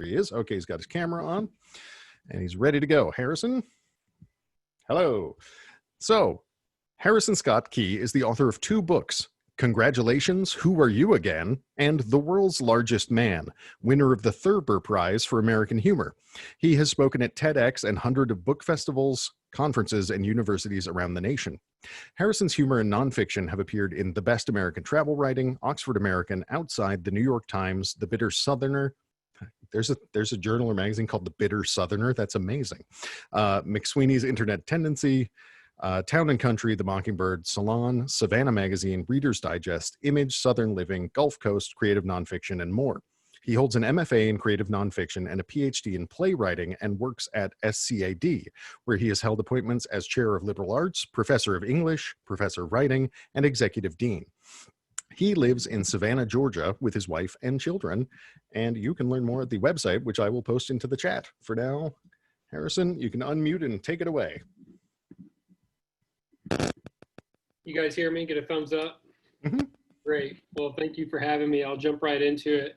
There he is. Okay, he's got his camera on and he's ready to go. Harrison, hello. So, Harrison Scott Key is the author of 2 books, Congratulations, Who Are You Again? And The World's Largest Man, winner of the Thurber Prize for American Humor. He has spoken at TEDx and hundreds of book festivals, conferences, and universities around the nation. Harrison's humor and nonfiction have appeared in The Best American Travel Writing, Oxford American, Outside, The New York Times, The Bitter Southerner. There's a journal or magazine called The Bitter Southerner. That's amazing. McSweeney's Internet Tendency, Town and Country, The Mockingbird, Salon, Savannah Magazine, Reader's Digest, Image, Southern Living, Gulf Coast, Creative Nonfiction, and more. He holds an MFA in Creative Nonfiction and a PhD in Playwriting and works at SCAD, where he has held appointments as Chair of Liberal Arts, Professor of English, Professor of Writing, and Executive Dean. He lives in Savannah, Georgia, with his wife and children, and you can learn more at the website, which I will post into the chat. For now, Harrison, you can unmute and take it away. You guys hear me? Get a thumbs up? Mm-hmm. Great. Well, thank you for having me. I'll jump right into it.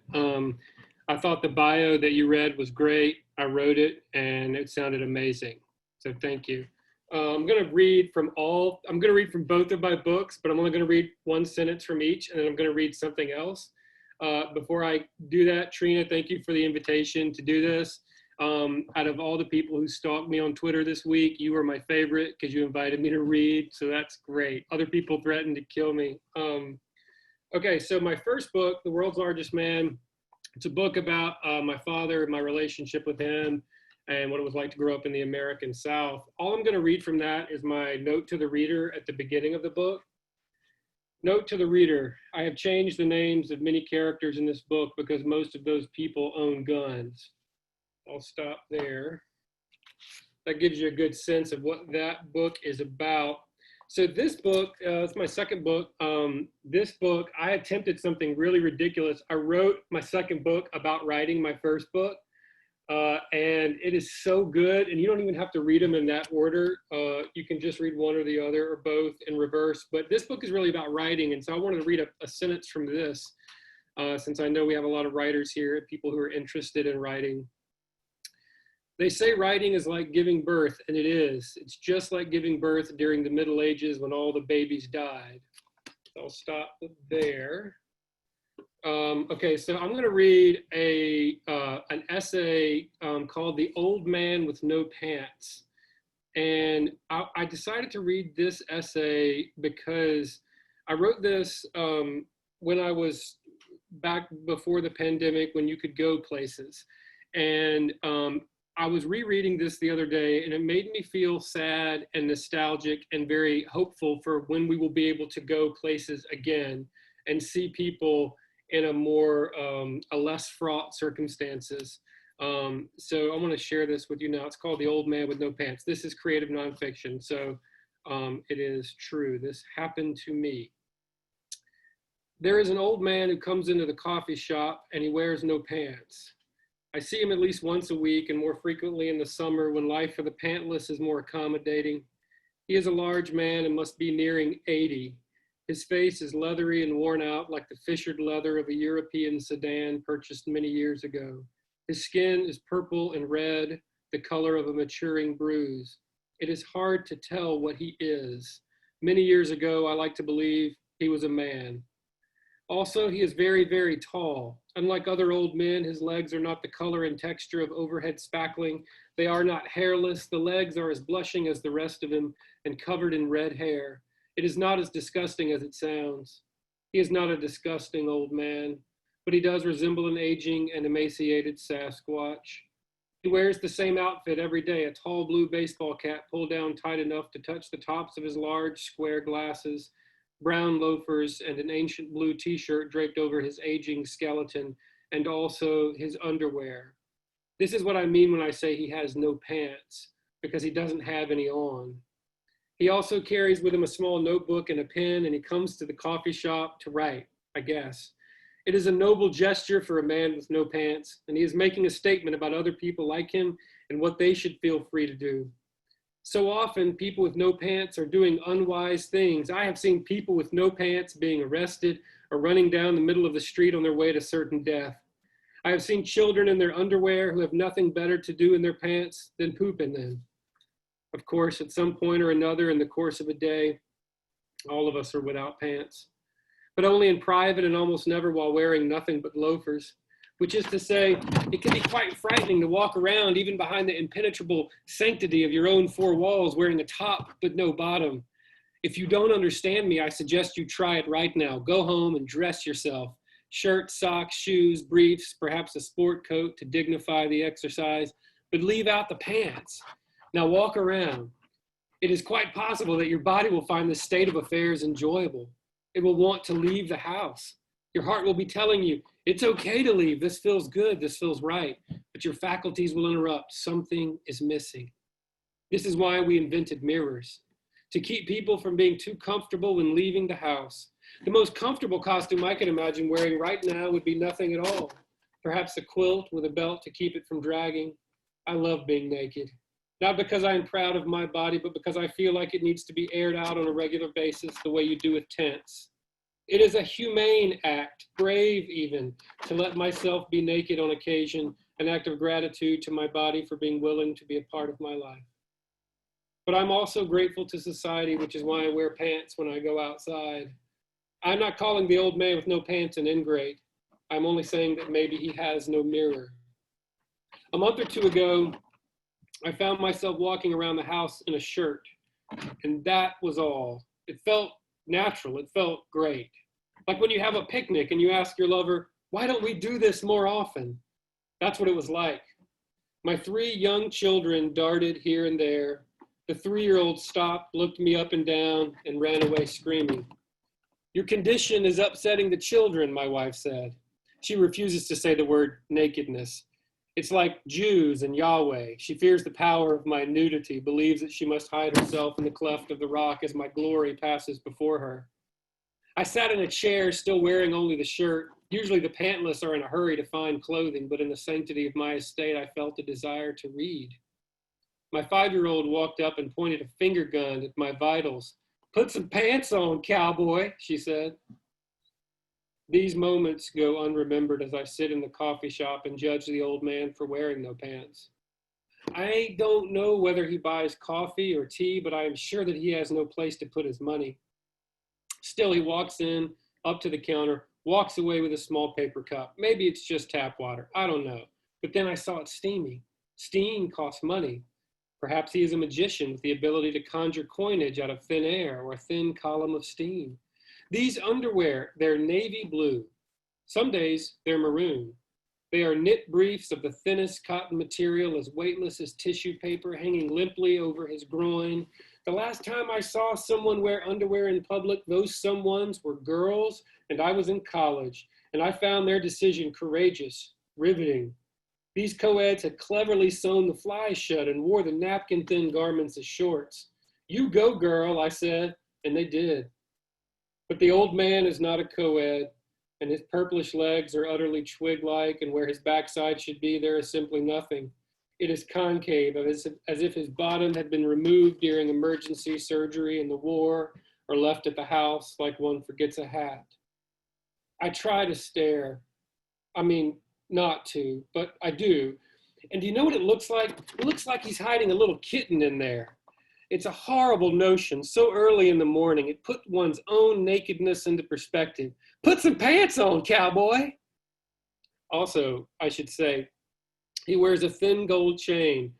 I thought the bio that you read was great. I wrote it and it sounded amazing. So thank you. I'm going to read from both of my books, but I'm only going to read one sentence from each, and then I'm going to read something else. Before I do that, Trina, thank you for the invitation to do this. Out of all the people who stalked me on Twitter this week, you were my favorite because you invited me to read, so that's great. Other people threatened to kill me. Okay, so my first book, The World's Largest Man, it's a book about my father and my relationship with him and what it was like to grow up in the American South. All I'm going to read from that is my note to the reader at the beginning of the book. Note to the reader, I have changed the names of many characters in this book because most of those people own guns. I'll stop there. That gives you a good sense of what that book is about. So this book, it's my second book. This book, I attempted something really ridiculous. I wrote my second book about writing my first book. And it is so good, and you don't even have to read them in that order. You can just read one or the other or both in reverse. But this book is really about writing, and so I wanted to read a sentence from this, since I know we have a lot of writers here, people who are interested in writing. They say writing is like giving birth, and it is. It's just like giving birth during the Middle Ages when all the babies died. So I'll stop there. Okay, so I'm going to read an essay called The Old Man with No Pants. And I decided to read this essay because I wrote this when I was back before the pandemic, when you could go places. And I was rereading this the other day, and it made me feel sad and nostalgic and very hopeful for when we will be able to go places again and see people in a less fraught circumstances. So I want to share this with you now. It's called The Old Man with No Pants. This is creative nonfiction, so it is true. This happened to me. There is an old man who comes into the coffee shop and he wears no pants. I see him at least once a week and more frequently in the summer when life for the pantless is more accommodating. He is a large man and must be nearing 80. His face is leathery and worn out like the fissured leather of a European sedan purchased many years ago. His skin is purple and red, the color of a maturing bruise. It is hard to tell what he is. Many years ago, I like to believe he was a man. Also, he is very, very tall. Unlike other old men, his legs are not the color and texture of overhead spackling. They are not hairless. The legs are as blushing as the rest of him and covered in red hair. It is not as disgusting as it sounds. He is not a disgusting old man, but he does resemble an aging and emaciated Sasquatch. He wears the same outfit every day, a tall blue baseball cap pulled down tight enough to touch the tops of his large square glasses, brown loafers, and an ancient blue t-shirt draped over his aging skeleton, and also his underwear. This is what I mean when I say he has no pants, because he doesn't have any on. He also carries with him a small notebook and a pen, and he comes to the coffee shop to write, I guess. It is a noble gesture for a man with no pants, and he is making a statement about other people like him and what they should feel free to do. So often, people with no pants are doing unwise things. I have seen people with no pants being arrested or running down the middle of the street on their way to certain death. I have seen children in their underwear who have nothing better to do in their pants than poop in them. Of course, at some point or another in the course of a day, all of us are without pants, but only in private and almost never while wearing nothing but loafers, which is to say, it can be quite frightening to walk around even behind the impenetrable sanctity of your own four walls wearing a top but no bottom. If you don't understand me, I suggest you try it right now. Go home and dress yourself. Shirt, socks, shoes, briefs, perhaps a sport coat to dignify the exercise, but leave out the pants. Now walk around. It is quite possible that your body will find this state of affairs enjoyable. It will want to leave the house. Your heart will be telling you, it's okay to leave. This feels good. This feels right. But your faculties will interrupt. Something is missing. This is why we invented mirrors, to keep people from being too comfortable when leaving the house. The most comfortable costume I can imagine wearing right now would be nothing at all. Perhaps a quilt with a belt to keep it from dragging. I love being naked. Not because I am proud of my body, but because I feel like it needs to be aired out on a regular basis the way you do with tents. It is a humane act, brave even, to let myself be naked on occasion, an act of gratitude to my body for being willing to be a part of my life. But I'm also grateful to society, which is why I wear pants when I go outside. I'm not calling the old man with no pants an ingrate. I'm only saying that maybe he has no mirror. A month or two ago, I found myself walking around the house in a shirt, and that was all. It felt natural. It felt great. Like when you have a picnic and you ask your lover, why don't we do this more often? That's what it was like. My 3 young children darted here and there. The 3-year-old stopped, looked me up and down, and ran away screaming. Your condition is upsetting the children, my wife said. She refuses to say the word nakedness. It's like Jews and Yahweh. She fears the power of my nudity, believes that she must hide herself in the cleft of the rock as my glory passes before her. I sat in a chair, still wearing only the shirt. Usually the pantless are in a hurry to find clothing, but in the sanctity of my estate, I felt a desire to read. My 5-year-old walked up and pointed a finger gun at my vitals. Put some pants on, cowboy, she said. These moments go unremembered as I sit in the coffee shop and judge the old man for wearing no pants. I don't know whether he buys coffee or tea, but I am sure that he has no place to put his money. Still, he walks in, up to the counter, walks away with a small paper cup. Maybe it's just tap water. I don't know. But then I saw it steaming. Steam costs money. Perhaps he is a magician with the ability to conjure coinage out of thin air or a thin column of steam. These underwear, they're navy blue. Some days they're maroon. They are knit briefs of the thinnest cotton material, as weightless as tissue paper, hanging limply over his groin. The last time I saw someone wear underwear in public, those someones were girls, and I was in college, and I found their decision courageous, riveting. These co-eds had cleverly sewn the flies shut and wore the napkin-thin garments as shorts. You go, girl, I said, and they did. But the old man is not a co-ed, and his purplish legs are utterly twig-like, and where his backside should be, there is simply nothing. It is concave, as if his bottom had been removed during emergency surgery in the war, or left at the house like one forgets a hat. I try to stare. I mean, not to, but I do. And do you know what it looks like? It looks like he's hiding a little kitten in there. It's a horrible notion so early in the morning. It put one's own nakedness into perspective. Put some pants on, cowboy. Also, I should say, he wears a thin gold chain.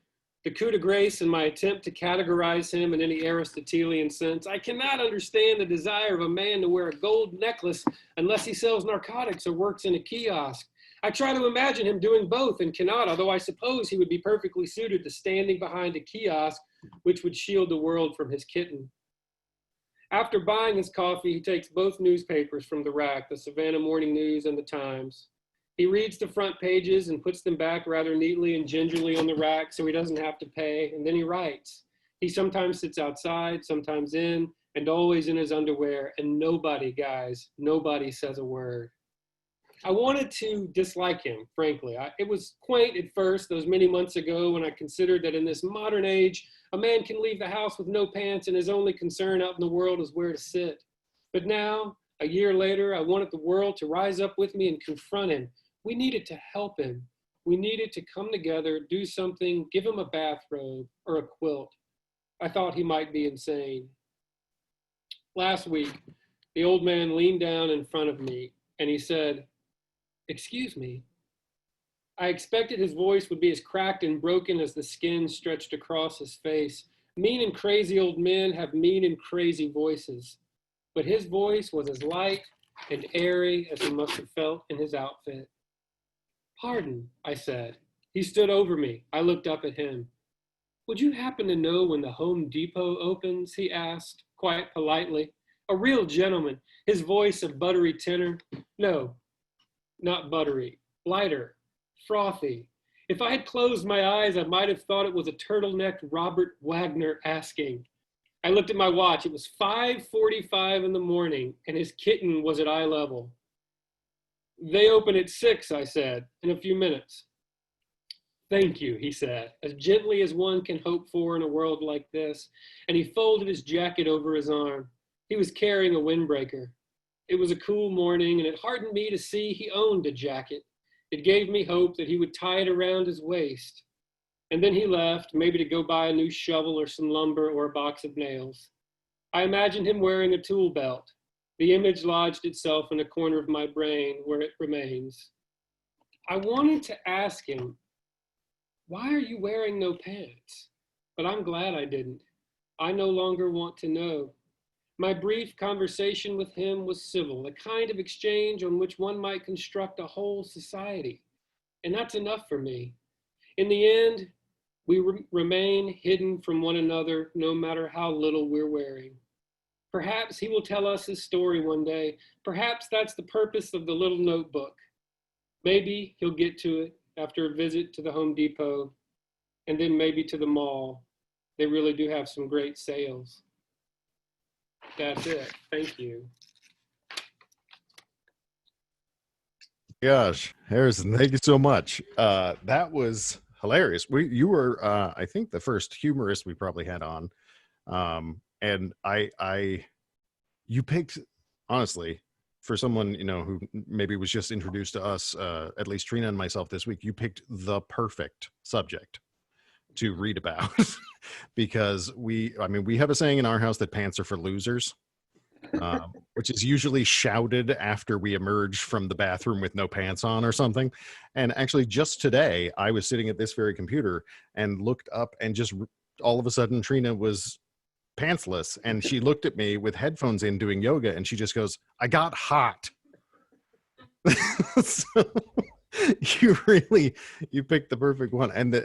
The coup de grace in my attempt to categorize him in any Aristotelian sense, I cannot understand the desire of a man to wear a gold necklace unless he sells narcotics or works in a kiosk. I try to imagine him doing both and cannot, although I suppose he would be perfectly suited to standing behind a kiosk, which would shield the world from his kitten. After buying his coffee, he takes both newspapers from the rack, the Savannah Morning News and the Times. He reads the front pages and puts them back rather neatly and gingerly on the rack so he doesn't have to pay, and then he writes. He sometimes sits outside, sometimes in, and always in his underwear, and nobody, guys, nobody says a word. I wanted to dislike him, frankly. It was quaint at first, those many months ago, when I considered that in this modern age, a man can leave the house with no pants and his only concern out in the world is where to sit. But now, a year later, I wanted the world to rise up with me and confront him. We needed to help him. We needed to come together, do something, give him a bathrobe or a quilt. I thought he might be insane. Last week, the old man leaned down in front of me and he said, "Excuse me." I expected his voice would be as cracked and broken as the skin stretched across his face. Mean and crazy old men have mean and crazy voices. But his voice was as light and airy as he must have felt in his outfit. "Pardon," I said. He stood over me. I looked up at him. "Would you happen to know when the Home Depot opens?" he asked, quite politely. A real gentleman, his voice a buttery tenor. No, not buttery, lighter, frothy. If I had closed my eyes, I might have thought it was a turtlenecked Robert Wagner asking. I looked at my watch. It was 5:45 in the morning, and his kitten was at eye level. "They open at 6, I said, "in a few minutes." "Thank you," he said, as gently as one can hope for in a world like this, and he folded his jacket over his arm. He was carrying a windbreaker. It was a cool morning, and it heartened me to see he owned a jacket. It gave me hope that he would tie it around his waist. And then he left, maybe to go buy a new shovel or some lumber or a box of nails. I imagined him wearing a tool belt. The image lodged itself in a corner of my brain where it remains. I wanted to ask him, "Why are you wearing no pants?" But I'm glad I didn't. I no longer want to know. My brief conversation with him was civil, the kind of exchange on which one might construct a whole society. And that's enough for me. In the end, we remain hidden from one another no matter how little we're wearing. Perhaps he will tell us his story one day. Perhaps that's the purpose of the little notebook. Maybe he'll get to it after a visit to the Home Depot, and then maybe to the mall. They really do have some great sales. That's it. Thank you. Gosh, Harrison, thank you so much. That was hilarious. You were, I think, the first humorist we probably had on, and you picked, honestly, for someone who maybe was just introduced to us, at least Trina and myself this week. You picked the perfect subject to read about because we have a saying in our house that pants are for losers. Which is usually shouted after we emerge from the bathroom with no pants on or something. And actually just today, I was sitting at this very computer and looked up, and just all of a sudden Trina was pantsless, and she looked at me with headphones in doing yoga, and she just goes, "I got hot." So you picked the perfect one. And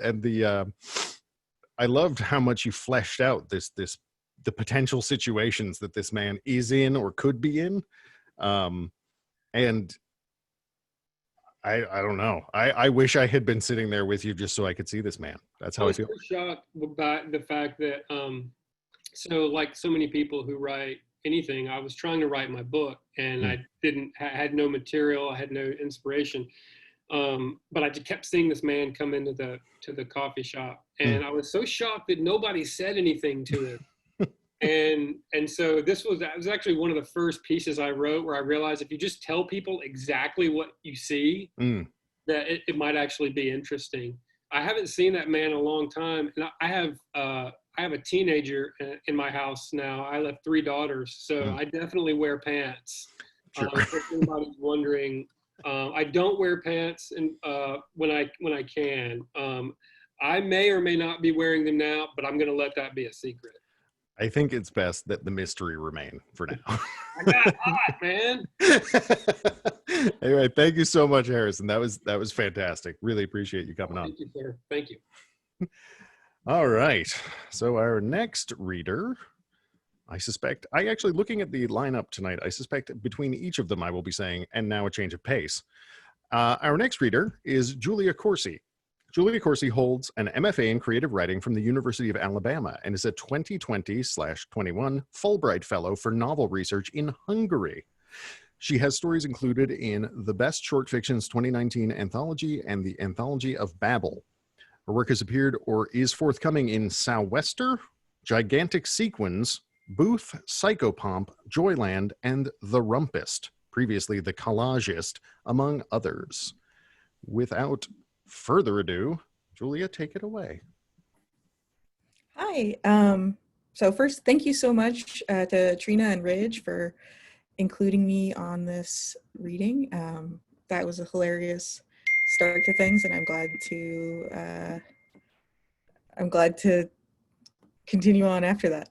I loved how much you fleshed out the potential situations that this man is in or could be in. And I don't know. I wish I had been sitting there with you just so I could see this man. That's how I feel. I was so shocked by the fact that, so like so many people who write anything, I was trying to write my book and I had no material. I had no inspiration. But I just kept seeing this man come into the coffee shop, and I was so shocked that nobody said anything to him. And so that was actually one of the first pieces I wrote, where I realized if you just tell people exactly what you see, that it might actually be interesting. I haven't seen that man in a long time, and I have a teenager in my house now. I left 3 daughters, so I definitely wear pants. Sure. If anybody's wondering, I don't wear pants when I can. I may or may not be wearing them now, but I'm going to let that be a secret. I think it's best that the mystery remain for now. I got hot, man. Anyway, thank you so much, Harrison. That was fantastic. Really appreciate you coming on. Thank you, sir. Thank you. All right. So our next reader, looking at the lineup tonight, I suspect between each of them I will be saying, "and now a change of pace." Our next reader is Julia Coursey. Julia Coursey holds an MFA in creative writing from the University of Alabama and is a 2020/21 Fulbright Fellow for novel research in Hungary. She has stories included in the Best Short Fictions 2019 anthology and the Anthology of Babel. Her work has appeared or is forthcoming in Sou'wester, Gigantic Sequins, Booth, Psychopomp, Joyland, and The Rumpist, previously The Collagist, among others. without further ado, Julia, take it away. Hi. So first, thank you so much to Trina and Ridge for including me on this reading. That was a hilarious start to things, and I'm glad to continue on after that.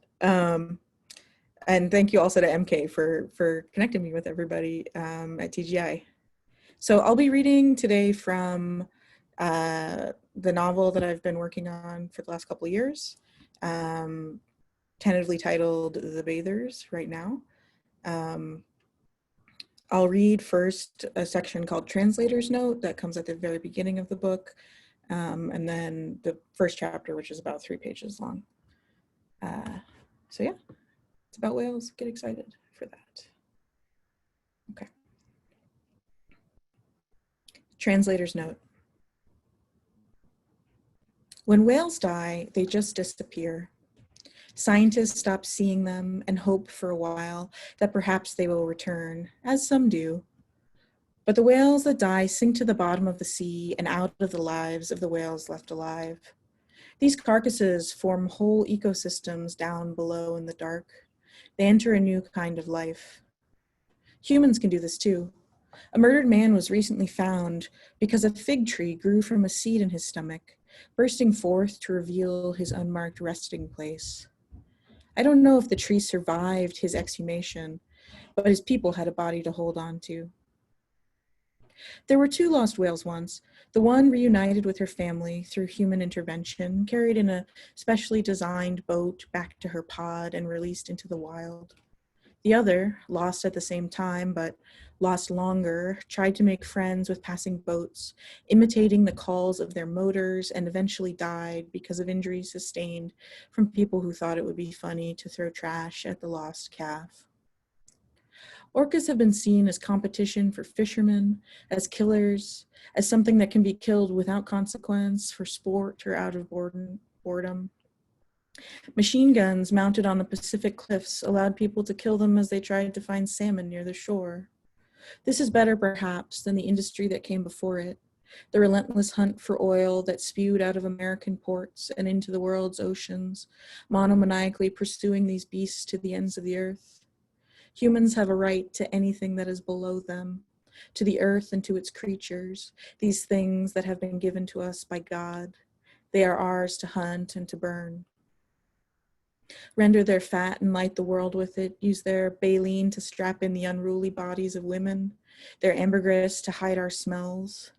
And thank you also to MK for connecting me with everybody at TGI. So I'll be reading today from the novel that I've been working on for the last couple of years, tentatively titled The Bathers right now. I'll read first a section called Translator's Note that comes at the very beginning of the book, and then the first chapter, which is about 3 pages long. So yeah, it's about whales. Get excited for that. Okay. Translator's Note. When whales die, they just disappear. Scientists stop seeing them and hope for a while that perhaps they will return, as some do. But the whales that die sink to the bottom of the sea and out of the lives of the whales left alive. These carcasses form whole ecosystems down below in the dark. They enter a new kind of life. Humans can do this too. A murdered man was recently found because a fig tree grew from a seed in his stomach, bursting forth to reveal his unmarked resting place. I don't know if the tree survived his exhumation, but his people had a body to hold on to. There were 2 lost whales once. The one reunited with her family through human intervention, carried in a specially designed boat back to her pod and released into the wild. The other, lost at the same time, but lost longer, tried to make friends with passing boats, imitating the calls of their motors, and eventually died because of injuries sustained from people who thought it would be funny to throw trash at the lost calf. Orcas have been seen as competition for fishermen, as killers, as something that can be killed without consequence, for sport or out of boredom. Machine guns mounted on the Pacific cliffs allowed people to kill them as they tried to find salmon near the shore. This is better, perhaps, than the industry that came before it, the relentless hunt for oil that spewed out of American ports and into the world's oceans, monomaniacally pursuing these beasts to the ends of the earth. Humans have a right to anything that is below them, to the earth and to its creatures, these things that have been given to us by God. They are ours to hunt and to burn. Render their fat and light the world with it, use their baleen to strap in the unruly bodies of women, their ambergris to hide our smells.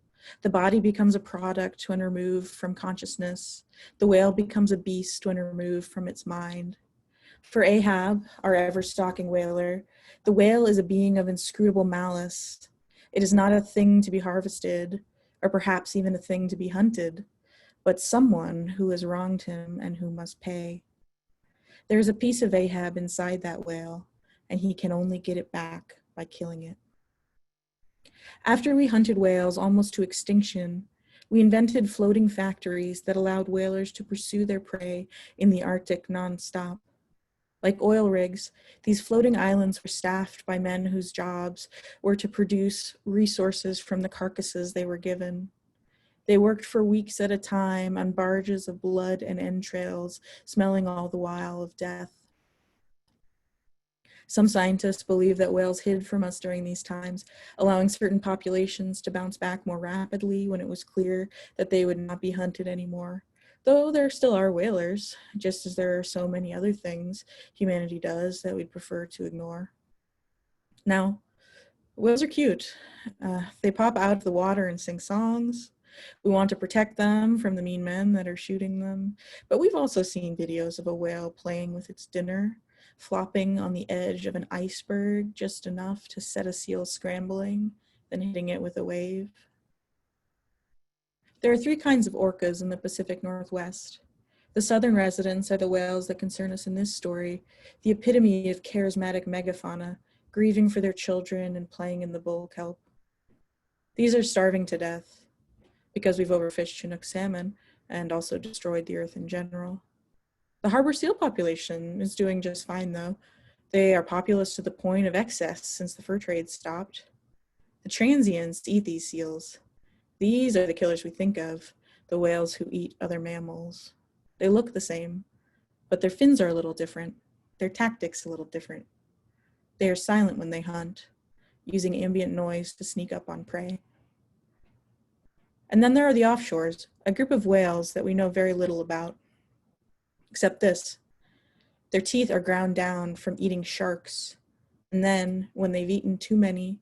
The body becomes a product when removed from consciousness. The whale becomes a beast when removed from its mind. For Ahab, our ever-stalking whaler, the whale is a being of inscrutable malice. It is not a thing to be harvested, or perhaps even a thing to be hunted, but someone who has wronged him and who must pay. There is a piece of Ahab inside that whale, and he can only get it back by killing it. After we hunted whales almost to extinction, we invented floating factories that allowed whalers to pursue their prey in the Arctic nonstop. Like oil rigs, these floating islands were staffed by men whose jobs were to produce resources from the carcasses they were given. They worked for weeks at a time on barges of blood and entrails, smelling all the while of death. Some scientists believe that whales hid from us during these times, allowing certain populations to bounce back more rapidly when it was clear that they would not be hunted anymore. Though there still are whalers, just as there are so many other things humanity does that we'd prefer to ignore. Now, whales are cute. They pop out of the water and sing songs. We want to protect them from the mean men that are shooting them. But we've also seen videos of a whale playing with its dinner, flopping on the edge of an iceberg just enough to set a seal scrambling, then hitting it with a wave. There are 3 kinds of orcas in the Pacific Northwest. The southern residents are the whales that concern us in this story, the epitome of charismatic megafauna, grieving for their children and playing in the bull kelp. These are starving to death because we've overfished Chinook salmon and also destroyed the earth in general. The harbor seal population is doing just fine, though. They are populous to the point of excess since the fur trade stopped. The transients eat these seals. These are the killers we think of, the whales who eat other mammals. They look the same, but their fins are a little different, their tactics a little different. They are silent when they hunt, using ambient noise to sneak up on prey. And then there are the offshores, a group of whales that we know very little about. Except this, their teeth are ground down from eating sharks, and then, when they've eaten too many,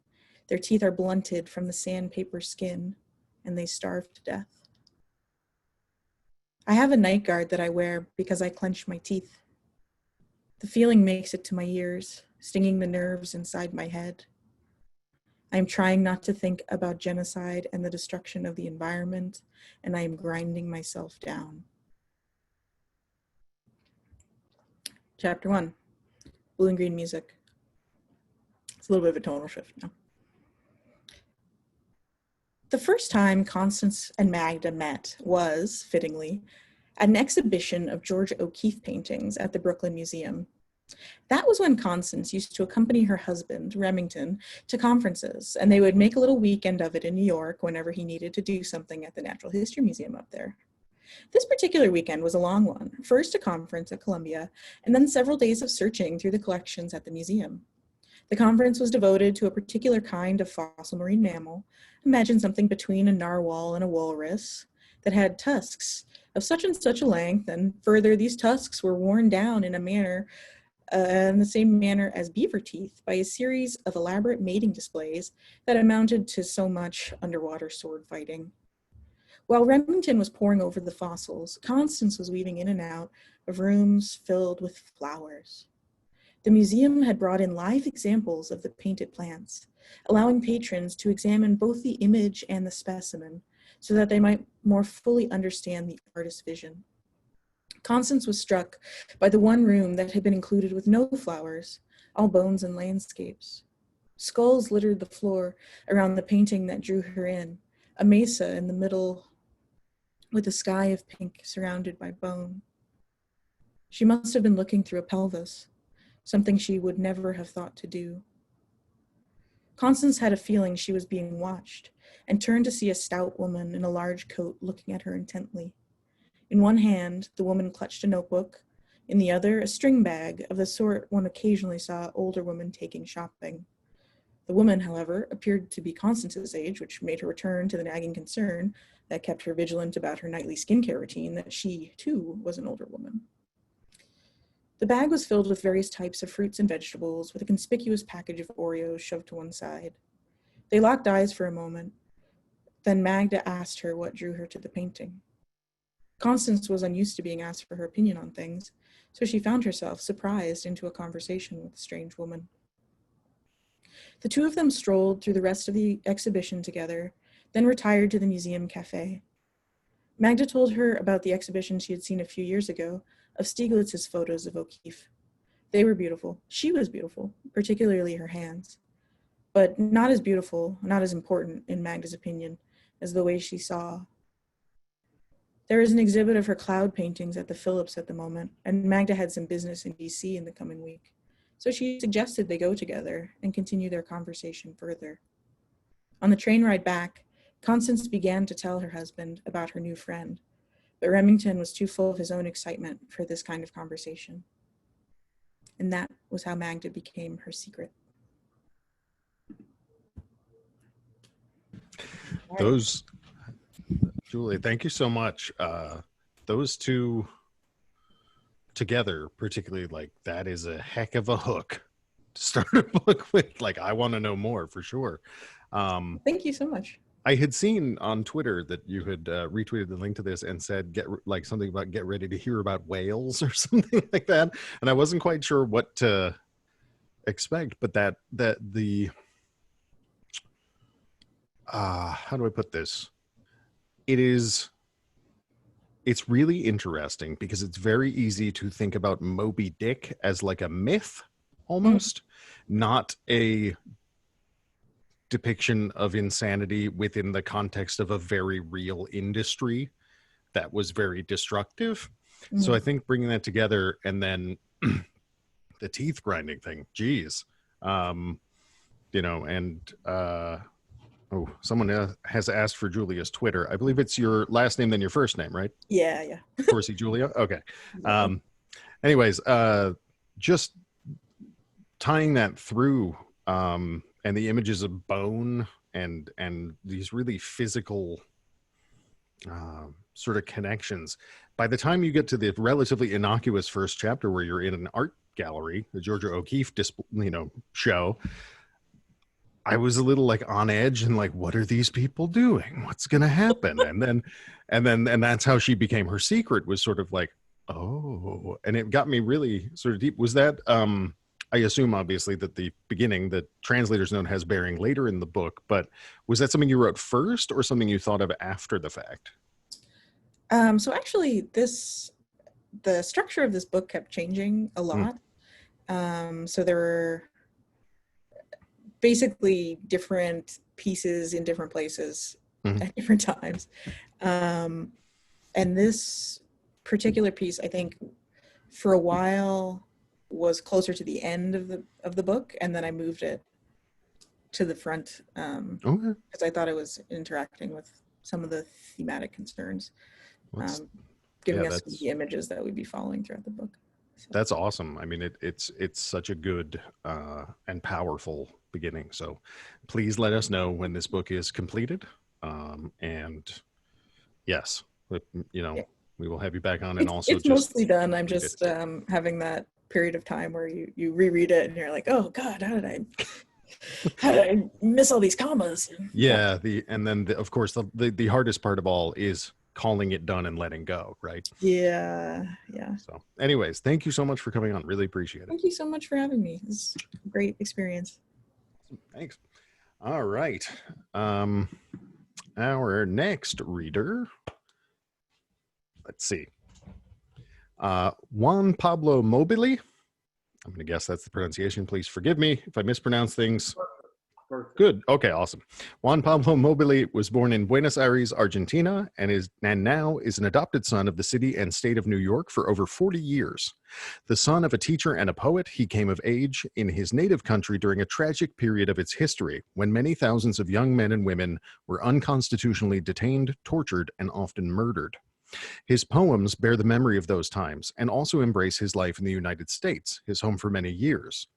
their teeth are blunted from the sandpaper skin, and they starve to death. I have a night guard that I wear because I clench my teeth. The feeling makes it to my ears, stinging the nerves inside my head. I am trying not to think about genocide and the destruction of the environment, and I am grinding myself down. Chapter 1, Blue and Green Music. It's a little bit of a tonal shift now. The first time Constance and Magda met was, fittingly, at an exhibition of Georgia O'Keeffe paintings at the Brooklyn Museum. That was when Constance used to accompany her husband, Remington, to conferences, and they would make a little weekend of it in New York whenever he needed to do something at the Natural History Museum up there. This particular weekend was a long one, first a conference at Columbia, and then several days of searching through the collections at the museum. The conference was devoted to a particular kind of fossil marine mammal, imagine something between a narwhal and a walrus, that had tusks of such and such a length, and further, these tusks were worn down in the same manner as beaver teeth by a series of elaborate mating displays that amounted to so much underwater sword fighting. While Remington was poring over the fossils, Constance was weaving in and out of rooms filled with flowers. The museum had brought in live examples of the painted plants, allowing patrons to examine both the image and the specimen so that they might more fully understand the artist's vision. Constance was struck by the one room that had been included with no flowers, all bones and landscapes. Skulls littered the floor around the painting that drew her in, a mesa in the middle with a sky of pink surrounded by bone. She must have been looking through a pelvis, something she would never have thought to do. Constance had a feeling she was being watched and turned to see a stout woman in a large coat looking at her intently. In one hand, the woman clutched a notebook, in the other, a string bag of the sort one occasionally saw older women taking shopping. The woman, however, appeared to be Constance's age, which made her return to the nagging concern that kept her vigilant about her nightly skincare routine that she, too, was an older woman. The bag was filled with various types of fruits and vegetables, with a conspicuous package of Oreos shoved to one side. They locked eyes for a moment. Then Magda asked her what drew her to the painting. Constance was unused to being asked for her opinion on things, so she found herself surprised into a conversation with the strange woman. The two of them strolled through the rest of the exhibition together, then retired to the museum cafe. Magda told her about the exhibition she had seen a few years ago of Stieglitz's photos of O'Keeffe. They were beautiful. She was beautiful, particularly her hands. But not as beautiful, not as important, in Magda's opinion, as the way she saw. There is an exhibit of her cloud paintings at the Phillips at the moment, and Magda had some business in DC in the coming week. So she suggested they go together and continue their conversation further. On the train ride back, Constance began to tell her husband about her new friend, but Remington was too full of his own excitement for this kind of conversation. And that was how Magda became her secret. Those, Julie, thank you so much. Those two together, particularly, like, that is a heck of a hook to start a book with. Like, I want to know more for sure. Thank you so much. I had seen on Twitter that you had retweeted the link to this and said something about get ready to hear about whales or something like that, and I wasn't quite sure what to expect. But how do I put this? It's really interesting because it's very easy to think about Moby Dick as like a myth almost, not a depiction of insanity within the context of a very real industry that was very destructive. So I think bringing that together, and then the teeth grinding thing, geez, Oh, someone has asked for Julia's Twitter. I believe it's your last name, then your first name, right? Yeah. Coursey Julia. Okay. Yeah. Anyways, just tying that through, and the images of bone and these really physical sort of connections. By the time you get to the relatively innocuous first chapter where you're in an art gallery, the Georgia O'Keeffe show, I was a little like on edge and like, what are these people doing? What's going to happen? And that's how she became Her Secret, was sort of like, oh, and it got me really sort of deep. Was that, I assume obviously that the beginning, the translator's note, has bearing later in the book, but was that something you wrote first or something you thought of after the fact? So actually the structure of this book kept changing a lot. So there were basically different pieces in different places at different times. And this particular piece, I think, for a while was closer to the end of the book, and then I moved it to the front because I thought it was interacting with some of the thematic concerns, giving us the images that we'd be following throughout the book. So. That's awesome. I mean, it's such a good and powerful beginning. So please let us know when this book is completed. And yes, we will have you back on. And also it's mostly done. I'm just having that period of time where you reread it and you're like, oh God, how did I miss all these commas? Yeah. Of course, the hardest part of all is calling it done and letting go, right? Yeah. So anyways, thank you so much for coming on. Really appreciate it. Thank you so much for having me. It's a great experience. Thanks. All right. Our next reader, let's see. Juan Pablo Mobili. I'm going to guess that's the pronunciation. Please forgive me if I mispronounce things. Perfect. Good. Okay, awesome. Juan Pablo Mobili was born in Buenos Aires, Argentina, and now is an adopted son of the city and state of New York for over 40 years. The son of a teacher and a poet, he came of age in his native country during a tragic period of its history when many thousands of young men and women were unconstitutionally detained, tortured, and often murdered. His poems bear the memory of those times and also embrace his life in the United States, his home for many years.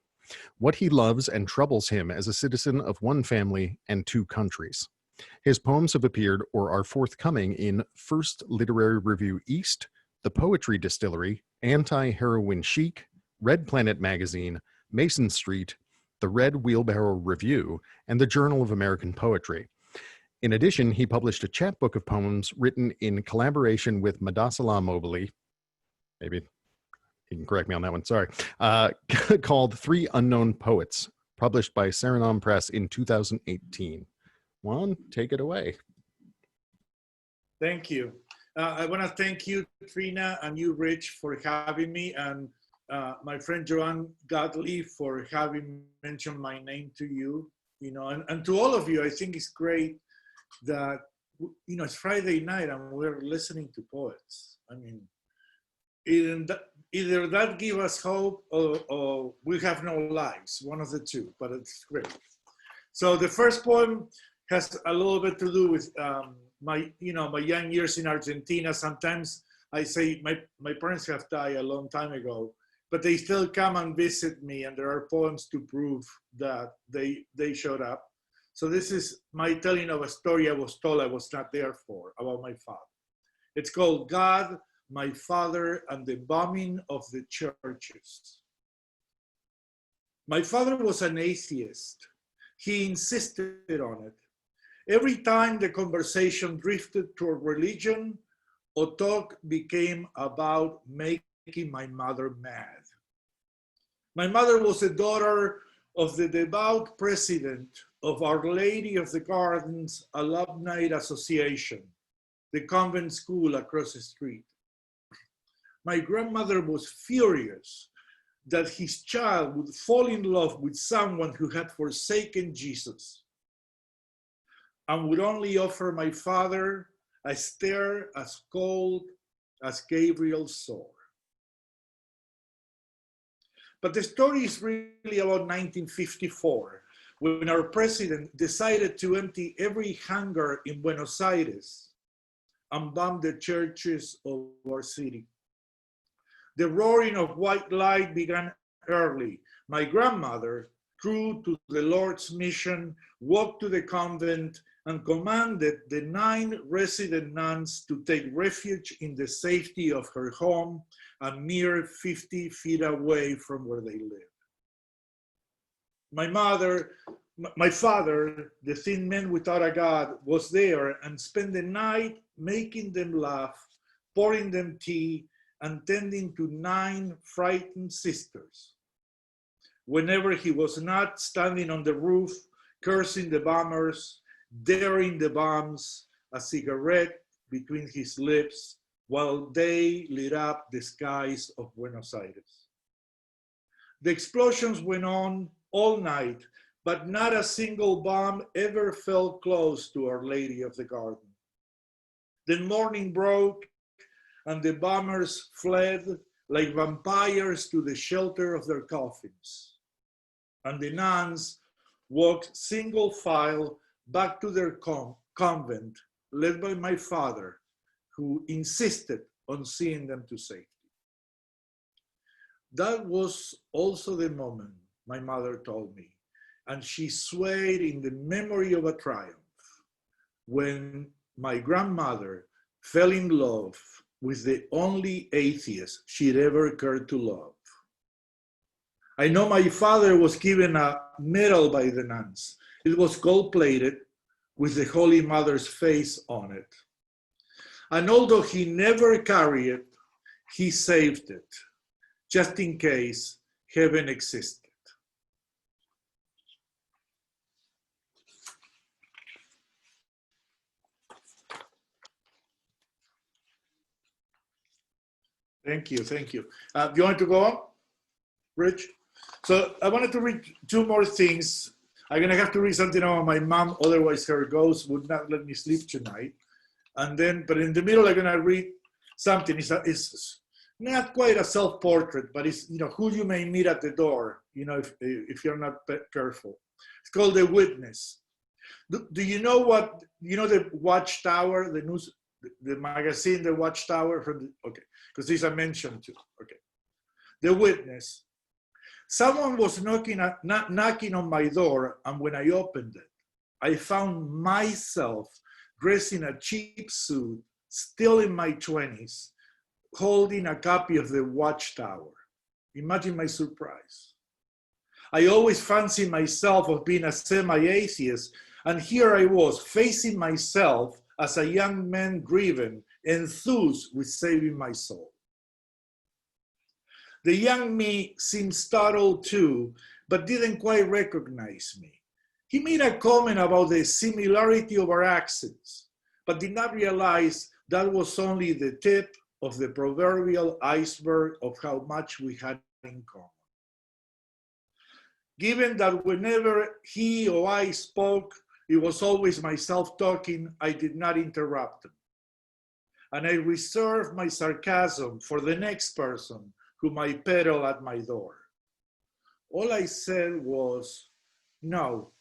What he loves and troubles him as a citizen of one family and two countries. His poems have appeared or are forthcoming in First Literary Review East, The Poetry Distillery, Anti-Heroin Chic, Red Planet Magazine, Mason Street, The Red Wheelbarrow Review, and the Journal of American Poetry. In addition, he published a chapbook of poems written in collaboration with Madasala Mobili, maybe you can correct me on that one, sorry, called Three Unknown Poets, published by Saranam Press in 2018. Juan, take it away. Thank you. I want to thank you, Trina, and you, Rich, for having me, and my friend Joanne Godley for having mentioned my name to you, and to all of you. I think it's great that, it's Friday night and we're listening to poets. I mean, either that give us hope or we have no lives, one of the two, but it's great. So the first poem has a little bit to do with my young years in Argentina. Sometimes I say my parents have died a long time ago, but they still come and visit me, and there are poems to prove that they showed up. So this is my telling of a story I was told I was not there for, about my father. It's called God, My Father, and the Bombing of the Churches. My father was an atheist. He insisted on it. Every time the conversation drifted toward religion, or talk became about making my mother mad. My mother was the daughter of the devout president of Our Lady of the Gardens Alumni Association, the convent school across the street. My grandmother was furious that his child would fall in love with someone who had forsaken Jesus and would only offer my father a stare as cold as Gabriel's sword. But the story is really about 1954, when our president decided to empty every hangar in Buenos Aires and bomb the churches of our city. The roaring of white light began early. My grandmother, true to the Lord's mission, walked to the convent and commanded the 9 resident nuns to take refuge in the safety of her home, a mere 50 feet away from where they lived. My father, the thin man without a God, was there and spent the night making them laugh, pouring them tea, and tending to 9 frightened sisters. Whenever he was not standing on the roof, cursing the bombers, daring the bombs, a cigarette between his lips, while they lit up the skies of Buenos Aires. The explosions went on all night, but not a single bomb ever fell close to Our Lady of the Garden. Then morning broke, and the bombers fled like vampires to the shelter of their coffins. And the nuns walked single file back to their convent, led by my father, who insisted on seeing them to safety. That was also the moment, my mother told me, and she swayed in the memory of a triumph, when my grandmother fell in love with the only atheist she'd ever cared to love. I know my father was given a medal by the nuns. It was gold-plated with the Holy Mother's face on it. And although he never carried it, he saved it, just in case heaven existed. Thank you, thank you. Do you want to go on, Rich? So I wanted to read 2 more things. I'm gonna have to read something about my mom, otherwise her ghost would not let me sleep tonight. And then, but in the middle, I'm gonna read something. It's not quite a self-portrait, but it's, you know, who you may meet at the door, you know, if you're not careful. It's called The Witness. Do you know what, you know, the Watchtower, the news, the magazine, the Watchtower from the, okay, because these are mentioned too, okay. The Witness. Someone was knocking on my door, and when I opened it, I found myself dressed in a cheap suit, still in my 20s, holding a copy of the Watchtower. Imagine my surprise. I always fancied myself of being a semi-atheist, and here I was facing myself as a young man driven, enthused with saving my soul. The young me seemed startled too, but didn't quite recognize me. He made a comment about the similarity of our accents, but did not realize that was only the tip of the proverbial iceberg of how much we had in common. Given that whenever he or I spoke, it was always myself talking, I did not interrupt him. And I reserved my sarcasm for the next person who might pedal at my door. All I said was, no,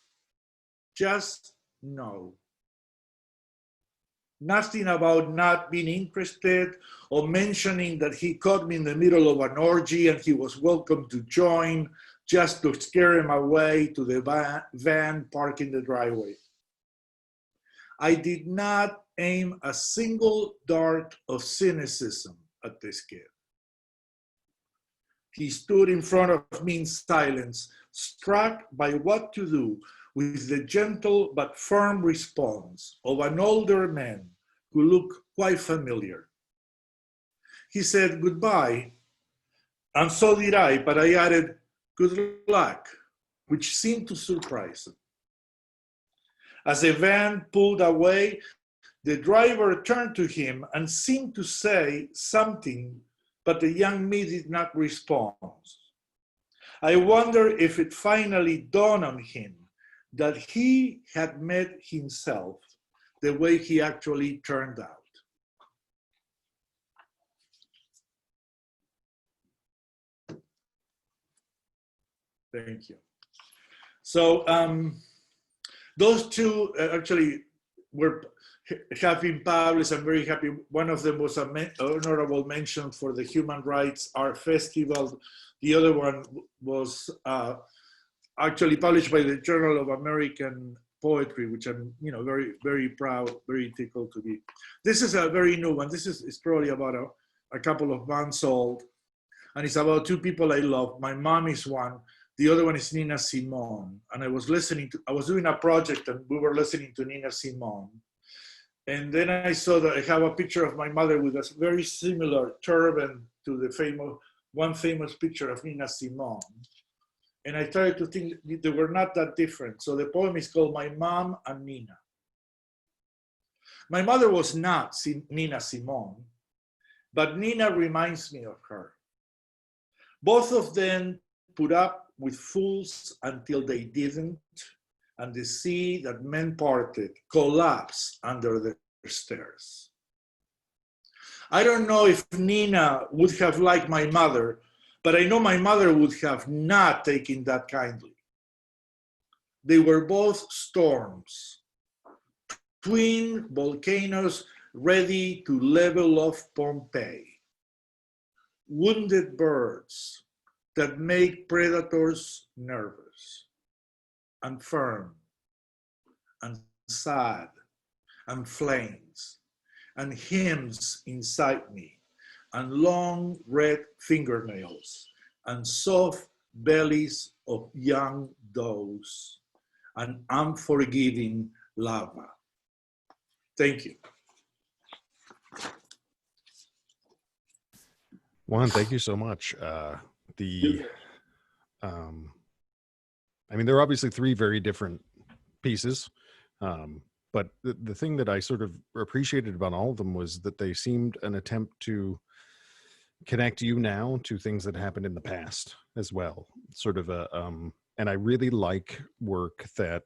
just no. Nothing about not being interested or mentioning that he caught me in the middle of an orgy and he was welcome to join, just to scare him away to the van parked in the driveway. I did not aim a single dart of cynicism at this kid. He stood in front of me in silence, struck by what to do with the gentle but firm response of an older man who looked quite familiar. He said goodbye, and so did I, but I added good luck, which seemed to surprise him. As the van pulled away, the driver turned to him and seemed to say something, but the young me did not respond. I wonder if it finally dawned on him that he had met himself the way he actually turned out. Thank you. So those two actually have been published. I'm very happy. One of them was an honorable mention for the Human Rights Art Festival. The other one was actually published by the Journal of American Poetry, which I'm, very, very proud, very tickled to be. This is a very new one. This is probably about a couple of months old, and it's about two people I love. My mom is one. The other one is Nina Simone. And I was doing a project and we were listening to Nina Simone. And then I saw that I have a picture of my mother with a very similar turban to the one famous picture of Nina Simone. And I started to think they were not that different. So the poem is called My Mom and Nina. My mother was not Nina Simone, but Nina reminds me of her. Both of them put up with fools until they didn't, and the sea that men parted collapsed under their stairs. I don't know if Nina would have liked my mother, but I know my mother would have not taken that kindly. They were both storms, twin volcanoes ready to level off Pompeii, wounded birds that make predators nervous and firm and sad and flames and hymns inside me and long red fingernails and soft bellies of young does and unforgiving lava. Thank you. Juan, thank you so much. I mean, there are obviously three very different pieces, but the thing that I sort of appreciated about all of them was that they seemed an attempt to connect you now to things that happened in the past as well. Sort of and I really like work that,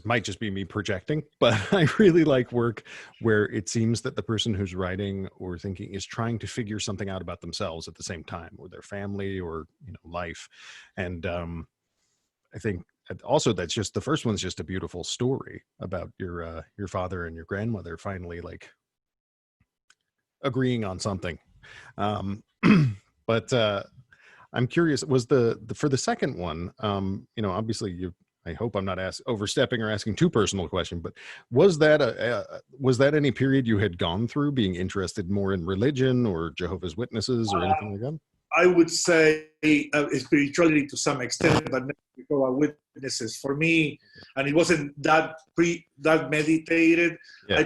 might just be me projecting, but I really like work where it seems that the person who's writing or thinking is trying to figure something out about themselves at the same time, or their family, or life. And I think also that's just the first one's just a beautiful story about your father and your grandmother finally like agreeing on something. But I'm curious, was for the second one, obviously I hope I'm not overstepping or asking too personal a question, but was that any period you had gone through being interested more in religion or Jehovah's Witnesses or anything like that? I would say spirituality to some extent, but Jehovah's Witnesses for me, and it wasn't that meditated. Yeah.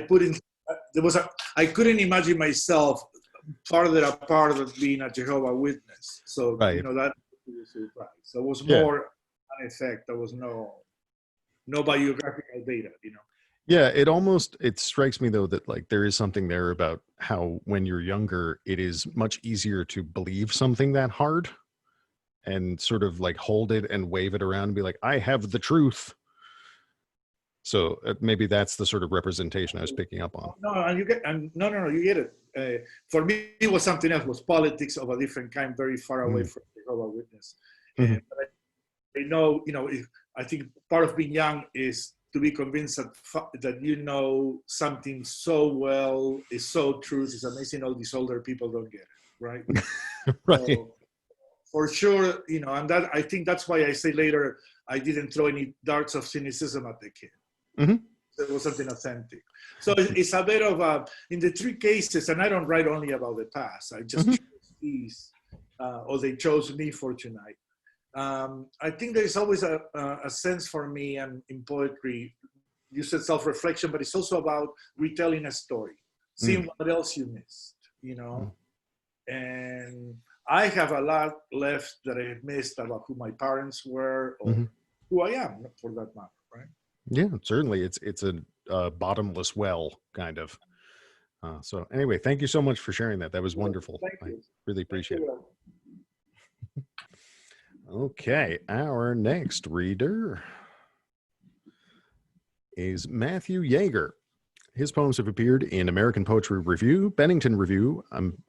I couldn't imagine myself farther apart of being a Jehovah's Witness. So right. That was a surprise. So it was more an effect. There was no biographical data. Yeah, it strikes me though that like there is something there about how when you're younger, it is much easier to believe something that hard and sort of like hold it and wave it around and be like, I have the truth. So maybe that's the sort of representation I was picking up on. No, you get it. For me, it was something else. It was politics of a different kind, very far away from Jehovah's Witness. Mm-hmm. But I know, I think part of being young is to be convinced that something so well is so true. It's amazing all these older people don't get it, right? Right. So, for sure, and that I think that's why I say later I didn't throw any darts of cynicism at the kid. Mm-hmm. There was something authentic. So it's a bit of in the three cases, and I don't write only about the past. I just chose these, or they chose me for tonight. I think there's always a sense for me, and in poetry, you said self-reflection, but it's also about retelling a story, seeing what else you missed, And I have a lot left that I have missed about who my parents were or who I am, for that matter, right? Yeah, certainly. It's a bottomless well, kind of. So anyway, thank you so much for sharing that. That was wonderful. I really appreciate it. Okay, our next reader is Matthew Yeager. His poems have appeared in American Poetry Review, Bennington Review,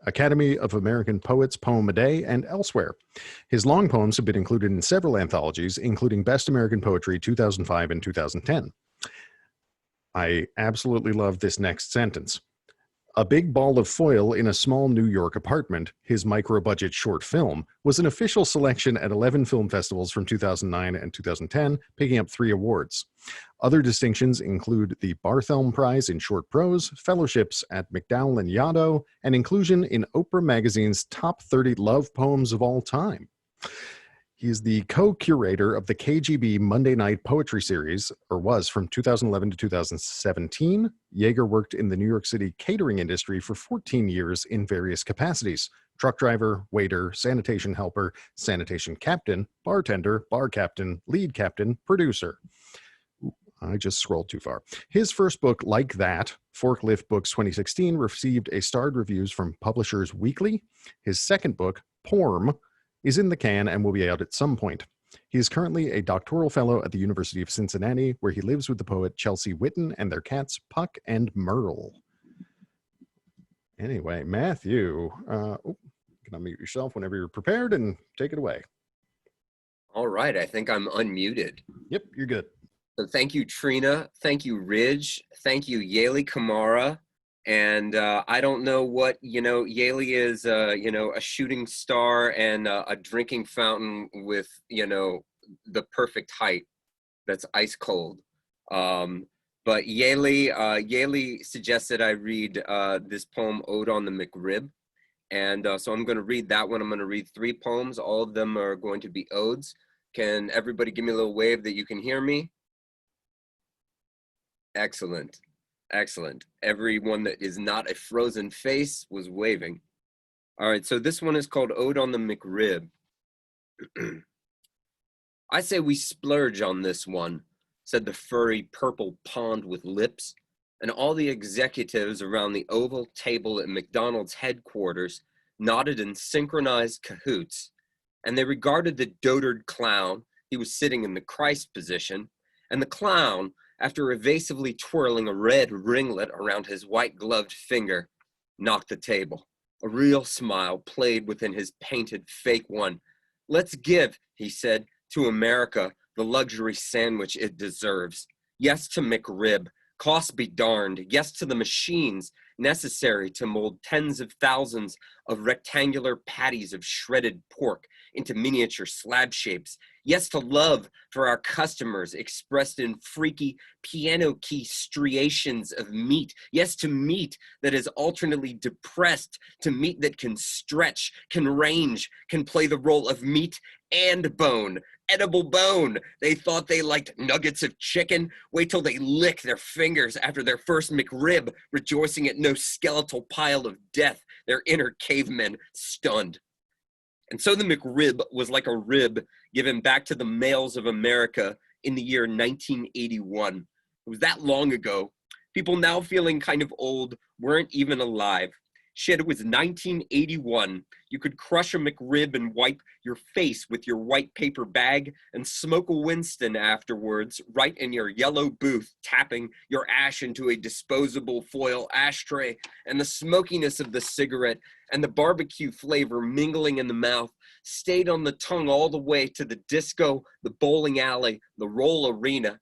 Academy of American Poets Poem a Day, and elsewhere. His long poems have been included in several anthologies, including Best American Poetry 2005 and 2010. I absolutely love this next sentence. A Big Ball of Foil in a Small New York Apartment, his micro-budget short film, was an official selection at 11 film festivals from 2009 and 2010, picking up 3 awards. Other distinctions include the Barthelme Prize in Short Prose, fellowships at MacDowell and Yaddo, and inclusion in Oprah Magazine's Top 30 Love Poems of All Time. He is the co-curator of the KGB Monday Night Poetry Series, or was from 2011 to 2017. Yeager worked in the New York City catering industry for 14 years in various capacities: truck driver, waiter, sanitation helper, sanitation captain, bartender, bar captain, lead captain, producer. I just scrolled too far. His first book, Like That, Forklift Books 2016, received a starred reviews from Publishers Weekly. His second book, Porm, is in the can and will be out at some point. He is currently a doctoral fellow at the University of Cincinnati, where he lives with the poet Chelsea Witten and their cats Puck and Merle. Anyway, Matthew, you can unmute yourself whenever you're prepared and take it away. All right, I think I'm unmuted. Yep, you're good. So thank you, Trina. Thank you, Ridge. Thank you, Yaley Kamara. And I don't know what, Yaley is, a shooting star and a drinking fountain with, the perfect height that's ice cold. But Yaley suggested I read this poem, Ode on the McRib. And so I'm going to read that one. I'm going to read 3 poems. All of them are going to be odes. Can everybody give me a little wave that you can hear me? Excellent. Excellent. Everyone that is not a frozen face was waving. All right, so this one is called Ode on the McRib. I say we splurge on this one, said the furry purple pond with lips, and all the executives around the oval table at McDonald's headquarters nodded in synchronized cahoots, and they regarded the dotard clown. He was sitting in the Christ position, and the clown, after evasively twirling a red ringlet around his white-gloved finger, knocked the table. A real smile played within his painted fake one. Let's give, he said, to America the luxury sandwich it deserves. Yes to McRib, cost be darned. Yes to the machines necessary to mold tens of thousands of rectangular patties of shredded pork into miniature slab shapes. Yes to love for our customers expressed in freaky piano key striations of meat. Yes to meat that is alternately depressed, to meat that can stretch, can range, can play the role of meat and bone. Edible bone. They thought they liked nuggets of chicken. Wait till they lick their fingers after their first McRib, rejoicing at no skeletal pile of death, their inner cavemen stunned. And so the McRib was like a rib given back to the males of America in the year 1981. It was that long ago. People now feeling kind of old weren't even alive. Shit, it was 1981. You could crush a McRib and wipe your face with your white paper bag and smoke a Winston afterwards, right in your yellow booth, tapping your ash into a disposable foil ashtray, and the smokiness of the cigarette and the barbecue flavor mingling in the mouth stayed on the tongue all the way to the disco, the bowling alley, the roll arena.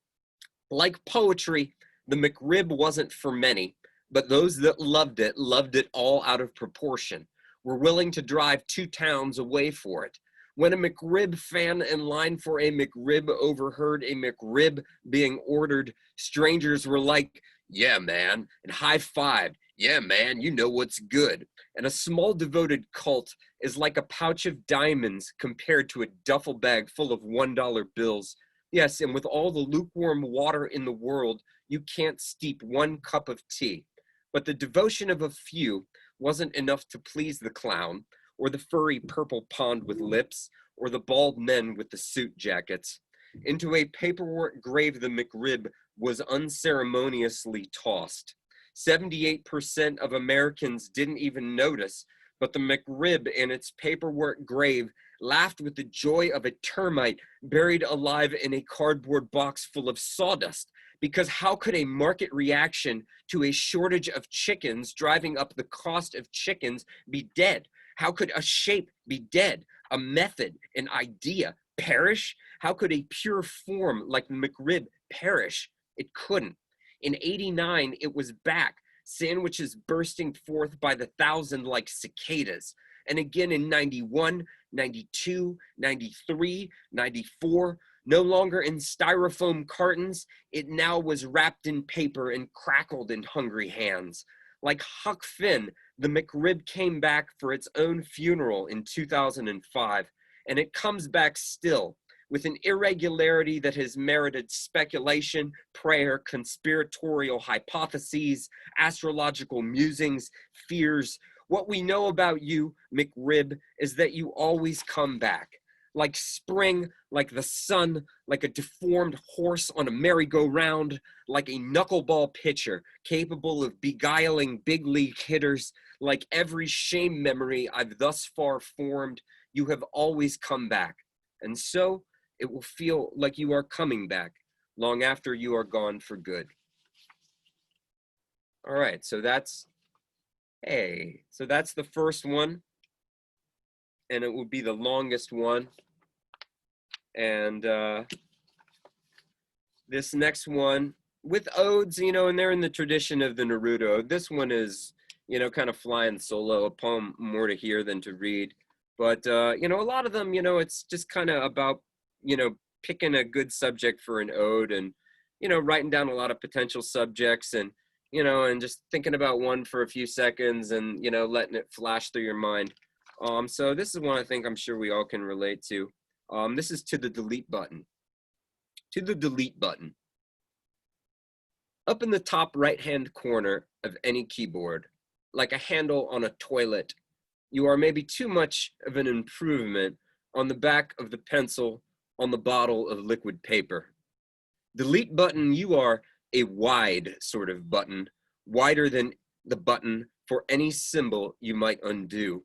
Like poetry, the McRib wasn't for many, but those that loved it all out of proportion, were willing to drive 2 towns away for it. When a McRib fan in line for a McRib overheard a McRib being ordered, strangers were like, yeah, man, and high-fived. Yeah, man, you know what's good. And a small devoted cult is like a pouch of diamonds compared to a duffel bag full of $1 bills. Yes, and with all the lukewarm water in the world, you can't steep 1 cup of tea. But the devotion of a few wasn't enough to please the clown, or the furry purple pond with lips, or the bald men with the suit jackets. Into a paperwork grave the McRib was unceremoniously tossed. 78% of Americans didn't even notice, but the McRib in its paperwork grave laughed with the joy of a termite buried alive in a cardboard box full of sawdust, Because how could a market reaction to a shortage of chickens driving up the cost of chickens be dead? How could a shape be dead? A method, an idea perish? How could a pure form like McRib perish? It couldn't. In 89, it was back, sandwiches bursting forth by the thousand like cicadas. And again in 91, 92, 93, 94, no longer in styrofoam cartons, it now was wrapped in paper and crackled in hungry hands. Like Huck Finn, the McRib came back for its own funeral in 2005, and it comes back still, with an irregularity that has merited speculation, prayer, conspiratorial hypotheses, astrological musings, fears. What we know about you, McRib, is that you always come back. Like spring, like the sun, like a deformed horse on a merry-go-round, like a knuckleball pitcher capable of beguiling big league hitters, like every shame memory I've thus far formed, you have always come back. And so it will feel like you are coming back long after you are gone for good. All right, so that's the first one, and it will be the longest one. And this next one with odes, you know, and they're in the tradition of the Naruto. This one is, you know, kind of flying solo, a poem more to hear than to read. But, you know, a lot of them, you know, it's just kind of about, you know, picking a good subject for an ode and, you know, writing down a lot of potential subjects and, you know, and just thinking about one for a few seconds and, you know, letting it flash through your mind. So this is one I think I'm sure we all can relate to. This is to the delete button. To the delete button. Up in the top right-hand corner of any keyboard, like a handle on a toilet, you are maybe too much of an improvement on the back of the pencil on the bottle of liquid paper. Delete button, you are a wide sort of button, wider than the button for any symbol you might undo.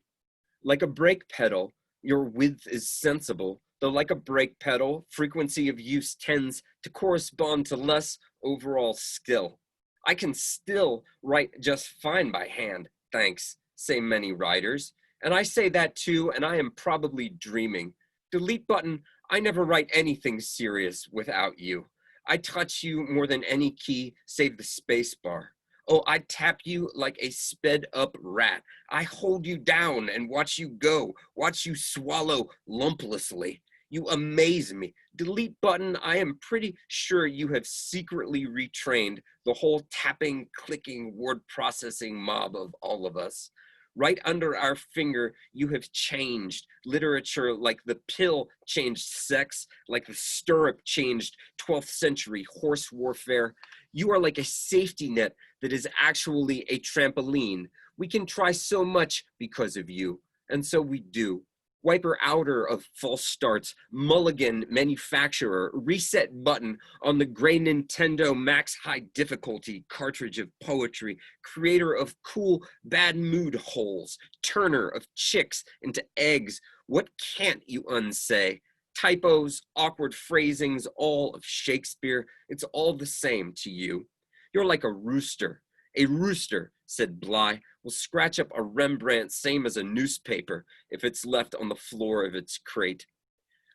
Like a brake pedal, your width is sensible, though like a brake pedal, frequency of use tends to correspond to less overall skill. I can still write just fine by hand, thanks, say many writers. And I say that too, and I am probably dreaming. Delete button, I never write anything serious without you. I touch you more than any key, save the space bar. Oh, I tap you like a sped up rat. I hold you down and watch you go, watch you swallow lumplessly. You amaze me. Delete button, I am pretty sure you have secretly retrained the whole tapping, clicking, word processing mob of all of us. Right under our finger, you have changed literature like the pill changed sex, like the stirrup changed 12th century horse warfare. You are like a safety net that is actually a trampoline. We can try so much because of you, and so we do. Wiper outer of false starts, mulligan manufacturer, reset button on the gray Nintendo max high difficulty cartridge of poetry, creator of cool bad mood holes, turner of chicks into eggs. What can't you unsay? Typos, awkward phrasings, all of Shakespeare, it's all the same to you. You're like a rooster. A rooster, said Bly, will scratch up a Rembrandt same as a newspaper if it's left on the floor of its crate.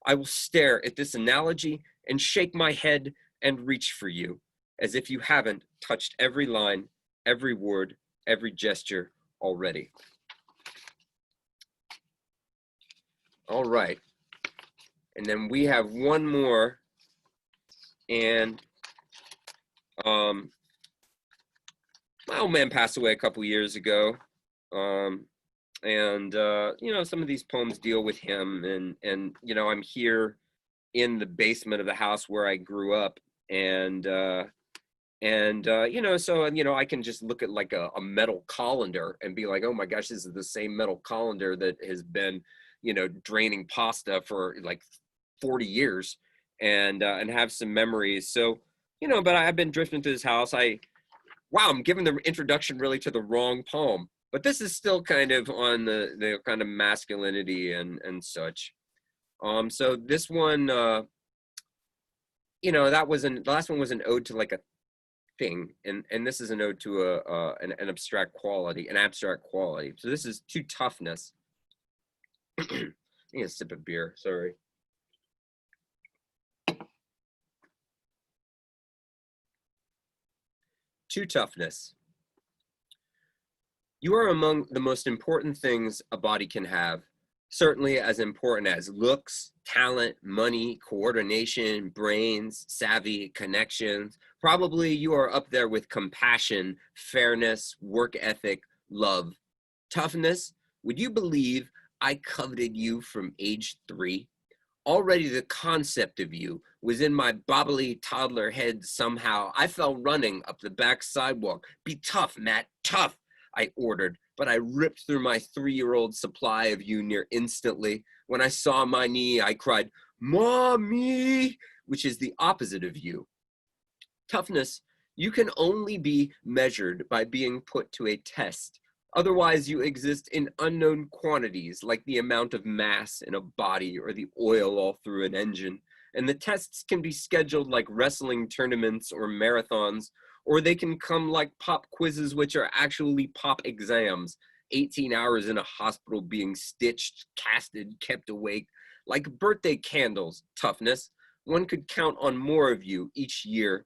I will stare at this analogy and shake my head and reach for you, as if you haven't touched every line, every word, every gesture already. All right. And then we have one more, and my old man passed away a couple years ago, you know, some of these poems deal with him, and you know, I'm here in the basement of the house where I grew up, and you know, so, you know, I can just look at like a metal colander and be like, oh my gosh, this is the same metal colander that has been, you know, draining pasta for like 40 years, and have some memories. So, you know, but I've been drifting through this house. Wow, I'm giving the introduction really to the wrong poem, but this is still kind of on the kind of masculinity and such. So this one, you know, the last one was an ode to like a thing, and this is an ode to an abstract quality, an abstract quality. So this is to toughness. I need a sip of beer, sorry. To toughness. You are among the most important things a body can have, certainly as important as looks, talent, money, coordination, brains, savvy, connections. Probably you are up there with compassion, fairness, work ethic, love. Toughness, would you believe I coveted you from age 3? Already the concept of you was in my bobbly toddler head somehow. I fell running up the back sidewalk. Be tough, Matt, tough, I ordered, but I ripped through my 3-year-old supply of you near instantly. When I saw my knee, I cried, Mommy, which is the opposite of you. Toughness, you can only be measured by being put to a test. Otherwise, you exist in unknown quantities, like the amount of mass in a body or the oil all through an engine. And the tests can be scheduled like wrestling tournaments or marathons, or they can come like pop quizzes, which are actually pop exams. 18 hours in a hospital being stitched, casted, kept awake. Like birthday candles, toughness. One could count on more of you each year.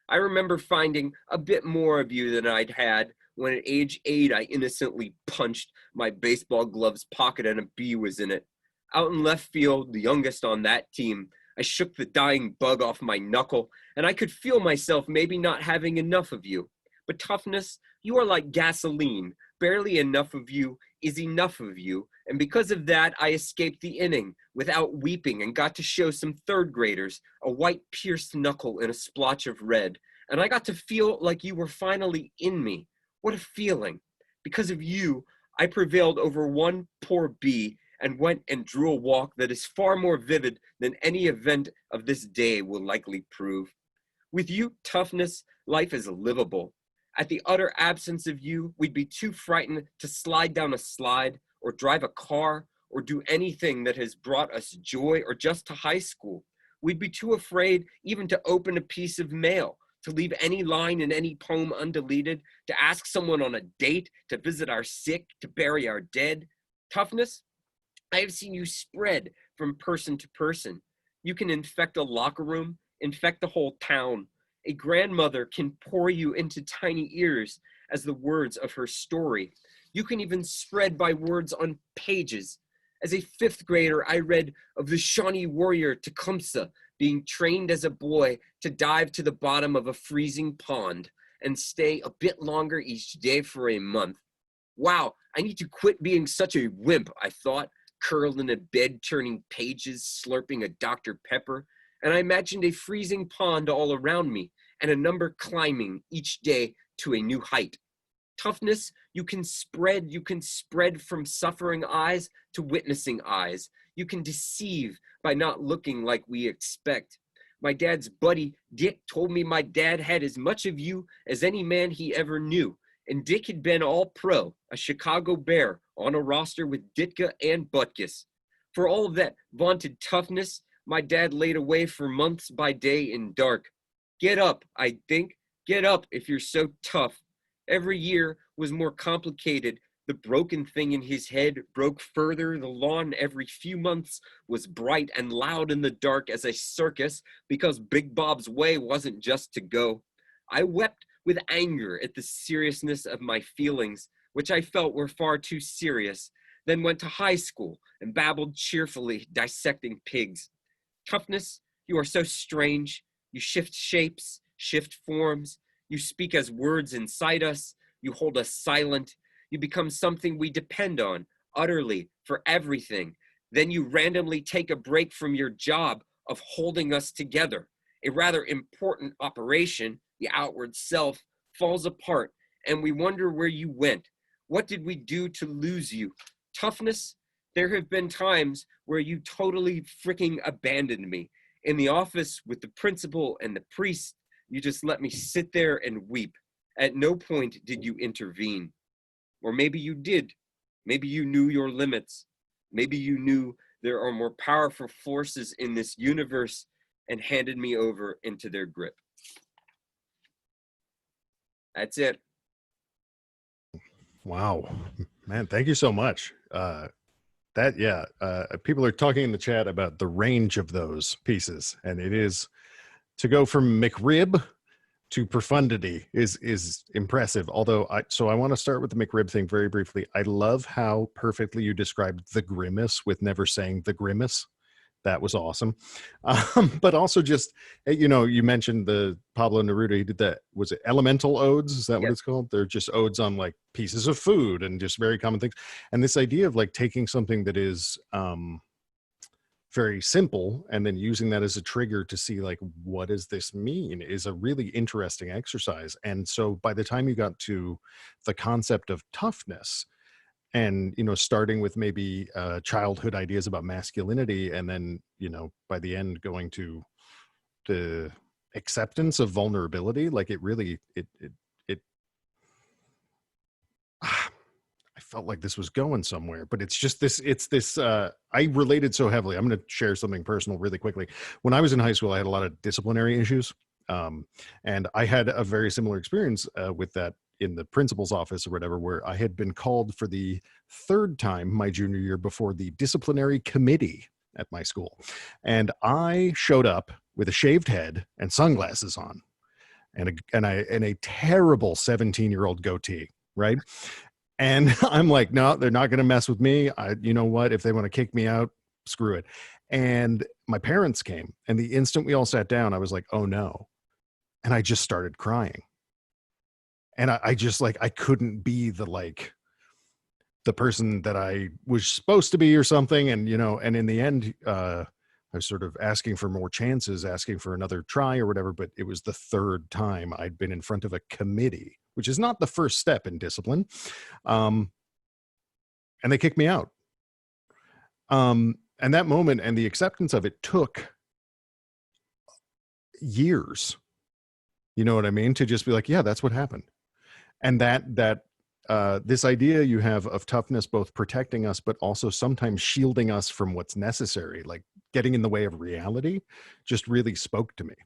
I remember finding a bit more of you than I'd had when at age 8, I innocently punched my baseball glove's pocket and a bee was in it. Out in left field, the youngest on that team, I shook the dying bug off my knuckle, and I could feel myself maybe not having enough of you. But toughness, you are like gasoline. Barely enough of you is enough of you, and because of that, I escaped the inning without weeping and got to show some third graders a white pierced knuckle in a splotch of red, and I got to feel like you were finally in me. What a feeling. Because of you, I prevailed over one poor bee and went and drew a walk that is far more vivid than any event of this day will likely prove. With you, toughness, life is livable. At the utter absence of you, we'd be too frightened to slide down a slide or drive a car or do anything that has brought us joy or just to high school. We'd be too afraid even to open a piece of mail, to leave any line in any poem undeleted, to ask someone on a date, to visit our sick, to bury our dead. Toughness? I have seen you spread from person to person. You can infect a locker room, infect the whole town. A grandmother can pour you into tiny ears as the words of her story. You can even spread by words on pages. As a 5th grader, I read of the Shawnee warrior Tecumseh being trained as a boy to dive to the bottom of a freezing pond and stay a bit longer each day for a month. Wow, I need to quit being such a wimp, I thought, curled in a bed turning pages, slurping a Dr. Pepper, and I imagined a freezing pond all around me and a number climbing each day to a new height. Toughness, you can spread from suffering eyes to witnessing eyes. You can deceive by not looking like we expect. My dad's buddy, Dick, told me my dad had as much of you as any man he ever knew. And Dick had been all pro, a Chicago Bear, on a roster with Ditka and Butkus. For all of that vaunted toughness, my dad laid away for months by day in dark. Get up, I think. Get up if you're so tough. Every year was more complicated. The broken thing in his head broke further. The lawn every few months was bright and loud in the dark as a circus because Big Bob's way wasn't just to go. I wept with anger at the seriousness of my feelings, which I felt were far too serious, then went to high school and babbled cheerfully, dissecting pigs. Toughness, you are so strange. You shift shapes, shift forms. You speak as words inside us. You hold us silent. You become something we depend on, utterly, for everything. Then you randomly take a break from your job of holding us together. A rather important operation, the outward self, falls apart, and we wonder where you went. What did we do to lose you? Toughness? There have been times where you totally freaking abandoned me. In the office with the principal and the priest, you just let me sit there and weep. At no point did you intervene. Or maybe you did. Maybe you knew your limits. Maybe you knew there are more powerful forces in this universe and handed me over into their grip. That's it. Wow, man, thank you so much. People are talking in the chat about the range of those pieces, and it is to go from McRib to profundity is impressive. Although I want to start with the McRib thing very briefly. I love how perfectly you described the grimace with never saying the grimace. That was awesome. But also just, you mentioned the Pablo Neruda. He did that. Was it elemental odes? Is that what it's called? They're just odes on like pieces of food and just very common things. And this idea of like taking something that is very simple and then using that as a trigger to see like, what does this mean, is a really interesting exercise. And so by the time you got to the concept of toughness, and starting with maybe childhood ideas about masculinity, and then by the end going to the acceptance of vulnerability, like it really I felt like this was going somewhere, but it's this I related so heavily. I'm going to share something personal really quickly. When I was in high school, I had a lot of disciplinary issues, and I had a very similar experience with that in the principal's office or whatever, where I had been called for the third time my junior year before the disciplinary committee at my school. And I showed up with a shaved head and sunglasses on and a terrible 17-year-old goatee, right? And I'm like, no, they're not going to mess with me. You know what? If they want to kick me out, screw it. And my parents came, and the instant we all sat down, I was like, oh no. And I just started crying. And I just like, I couldn't be the person that I was supposed to be or something. And, and in the end, I was sort of asking for more chances, asking for another try or whatever, but it was the third time I'd been in front of a committee, which is not the first step in discipline. And they kicked me out. And that moment and the acceptance of it took years. You know what I mean? To just be like, yeah, that's what happened. And this idea you have of toughness, both protecting us, but also sometimes shielding us from what's necessary, like getting in the way of reality, just really spoke to me.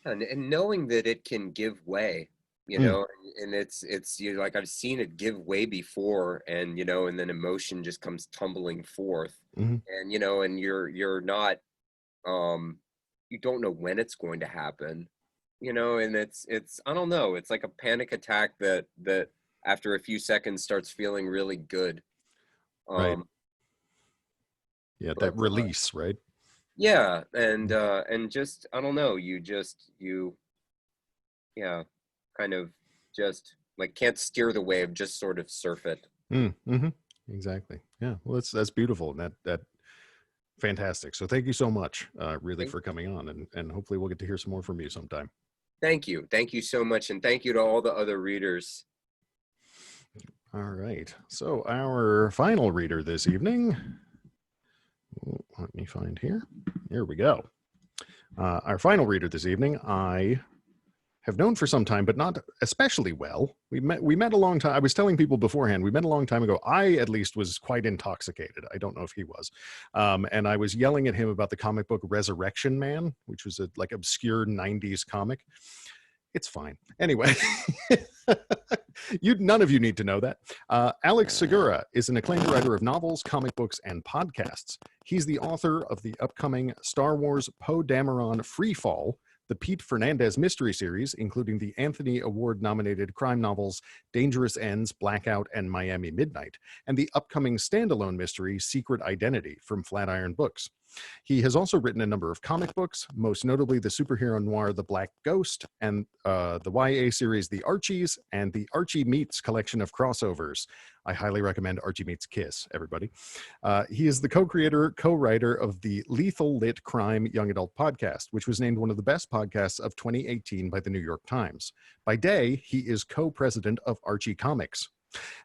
And knowing that it can give way, and it's like I've seen it give way before, and and then emotion just comes tumbling forth, and and you're not, you don't know when it's going to happen. And it's I don't know, it's like a panic attack that after a few seconds starts feeling really good. Right. Yeah, that release, right? Yeah, and just I don't know, kind of just like can't steer the wave, just sort of surf it. Mm-hmm. Exactly. Yeah. Well, that's beautiful, and that fantastic. So thank you so much, really, for coming on, and hopefully we'll get to hear some more from you sometime. Thank you so much, and thank you to all the other readers. All right. So our final reader this evening, let me find here. Here we go. Our final reader this evening, I have known for some time, but not especially well. We met a long time. I was telling people beforehand, we met a long time ago. I, at least, was quite intoxicated. I don't know if he was. And I was yelling at him about the comic book Resurrection Man, which was a like obscure 90s comic. It's fine. Anyway, none of you need to know that. Alex Segura is an acclaimed writer of novels, comic books, and podcasts. He's the author of the upcoming Star Wars Poe Dameron Freefall, the Pete Fernandez mystery series, including the Anthony Award-nominated crime novels Dangerous Ends, Blackout, and Miami Midnight, and the upcoming standalone mystery Secret Identity from Flatiron Books. He has also written a number of comic books, most notably the superhero noir The Black Ghost, and the YA series The Archies, and the Archie Meets collection of crossovers. I highly recommend Archie Meets Kiss, everybody. He is the co-creator, co-writer of the Lethal Lit Crime Young Adult podcast, which was named one of the best podcasts of 2018 by the New York Times. By day, he is co-president of Archie Comics.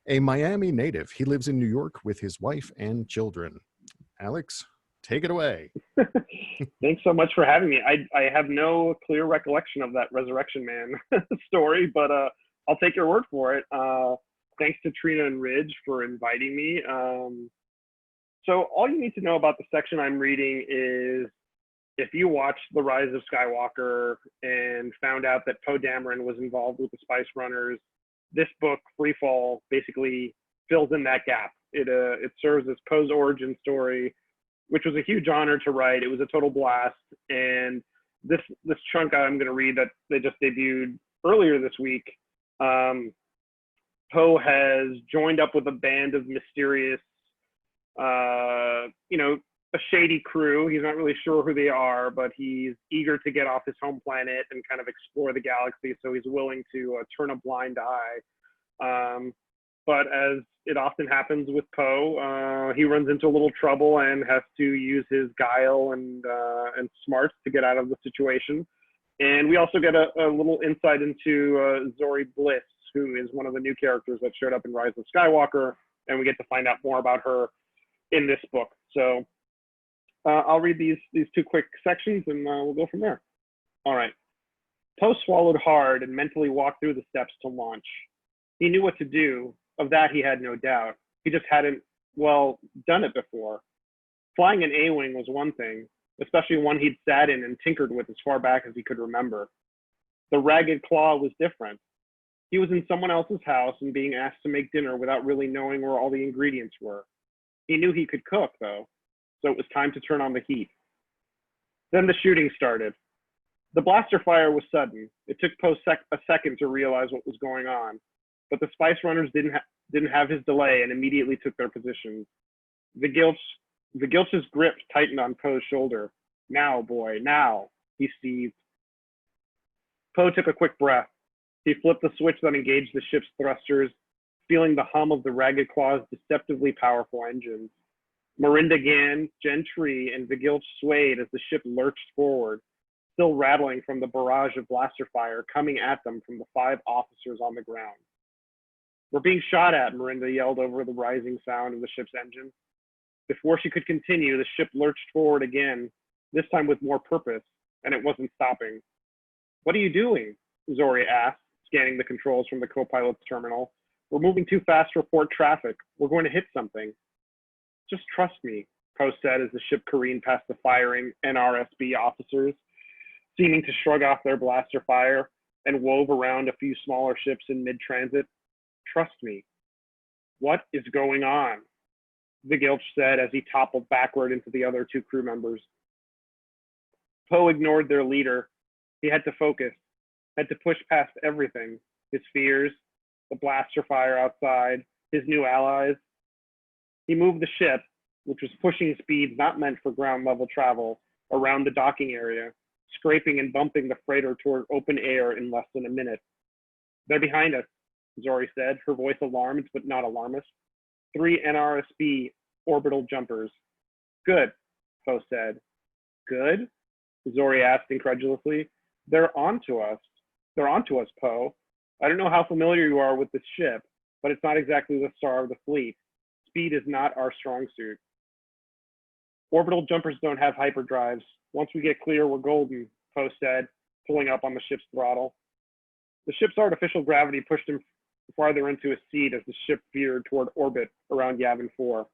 A Miami native, he lives in New York with his wife and children. Alex, take it away. Thanks so much for having me. I have no clear recollection of that Resurrection Man story, but I'll take your word for it. Thanks to Trina and Ridge for inviting me. So all you need to know about the section I'm reading is if you watched The Rise of Skywalker and found out that Poe Dameron was involved with the Spice Runners, this book, Freefall, basically fills in that gap. It serves as Poe's origin story, which was a huge honor to write. It was a total blast. And this chunk I'm going to read that they just debuted earlier this week, Poe has joined up with a band of mysterious, a shady crew. He's not really sure who they are, but he's eager to get off his home planet and kind of explore the galaxy. So he's willing to turn a blind eye. But as it often happens with Poe, he runs into a little trouble and has to use his guile and smarts to get out of the situation. And we also get a little insight into Zori Bliss, who is one of the new characters that showed up in Rise of Skywalker, and we get to find out more about her in this book. So I'll read these two quick sections, and we'll go from there. All right. Poe swallowed hard and mentally walked through the steps to launch. He knew what to do. Of that, he had no doubt. He just hadn't, done it before. Flying an A-wing was one thing, especially one he'd sat in and tinkered with as far back as he could remember. The Ragged Claw was different. He was in someone else's house and being asked to make dinner without really knowing where all the ingredients were. He knew he could cook, though, so it was time to turn on the heat. Then the shooting started. The blaster fire was sudden. It took Poe a second to realize what was going on, but the Spice Runners didn't have his delay and immediately took their positions. Vigilch's grip tightened on Poe's shoulder. Now, boy, now, he seized. Poe took a quick breath. He flipped the switch that engaged the ship's thrusters, feeling the hum of the Ragged Claw's deceptively powerful engines. Miranda Gann, Gentry, and Vigilch swayed as the ship lurched forward, still rattling from the barrage of blaster fire coming at them from the 5 officers on the ground. "We're being shot at," Miranda yelled over the rising sound of the ship's engine. Before she could continue, the ship lurched forward again, this time with more purpose, and it wasn't stopping. "What are you doing?" Zori asked, scanning the controls from the co-pilot's terminal. "We're moving too fast to report traffic. We're going to hit something." "Just trust me," Poe said as the ship careened past the firing NRSB officers, seeming to shrug off their blaster fire and wove around a few smaller ships in mid-transit. "Trust me." "What is going on?" Vigilch said as he toppled backward into the other 2 crew members. Poe ignored their leader. He had to focus, had to push past everything, his fears, the blaster fire outside, his new allies. He moved the ship, which was pushing speeds not meant for ground level travel, around the docking area, scraping and bumping the freighter toward open air in less than a minute. "They're behind us," Zori said, her voice alarmed but not alarmist. 3 NRSB orbital jumpers. "Good," Poe said. "Good?" Zori asked incredulously. They're onto us, Poe. I don't know how familiar you are with this ship, but it's not exactly the star of the fleet. Speed is not our strong suit." "Orbital jumpers don't have hyperdrives. Once we get clear, we're golden," Poe said, pulling up on the ship's throttle. The ship's artificial gravity pushed him farther into his seat as the ship veered toward orbit around Yavin 4.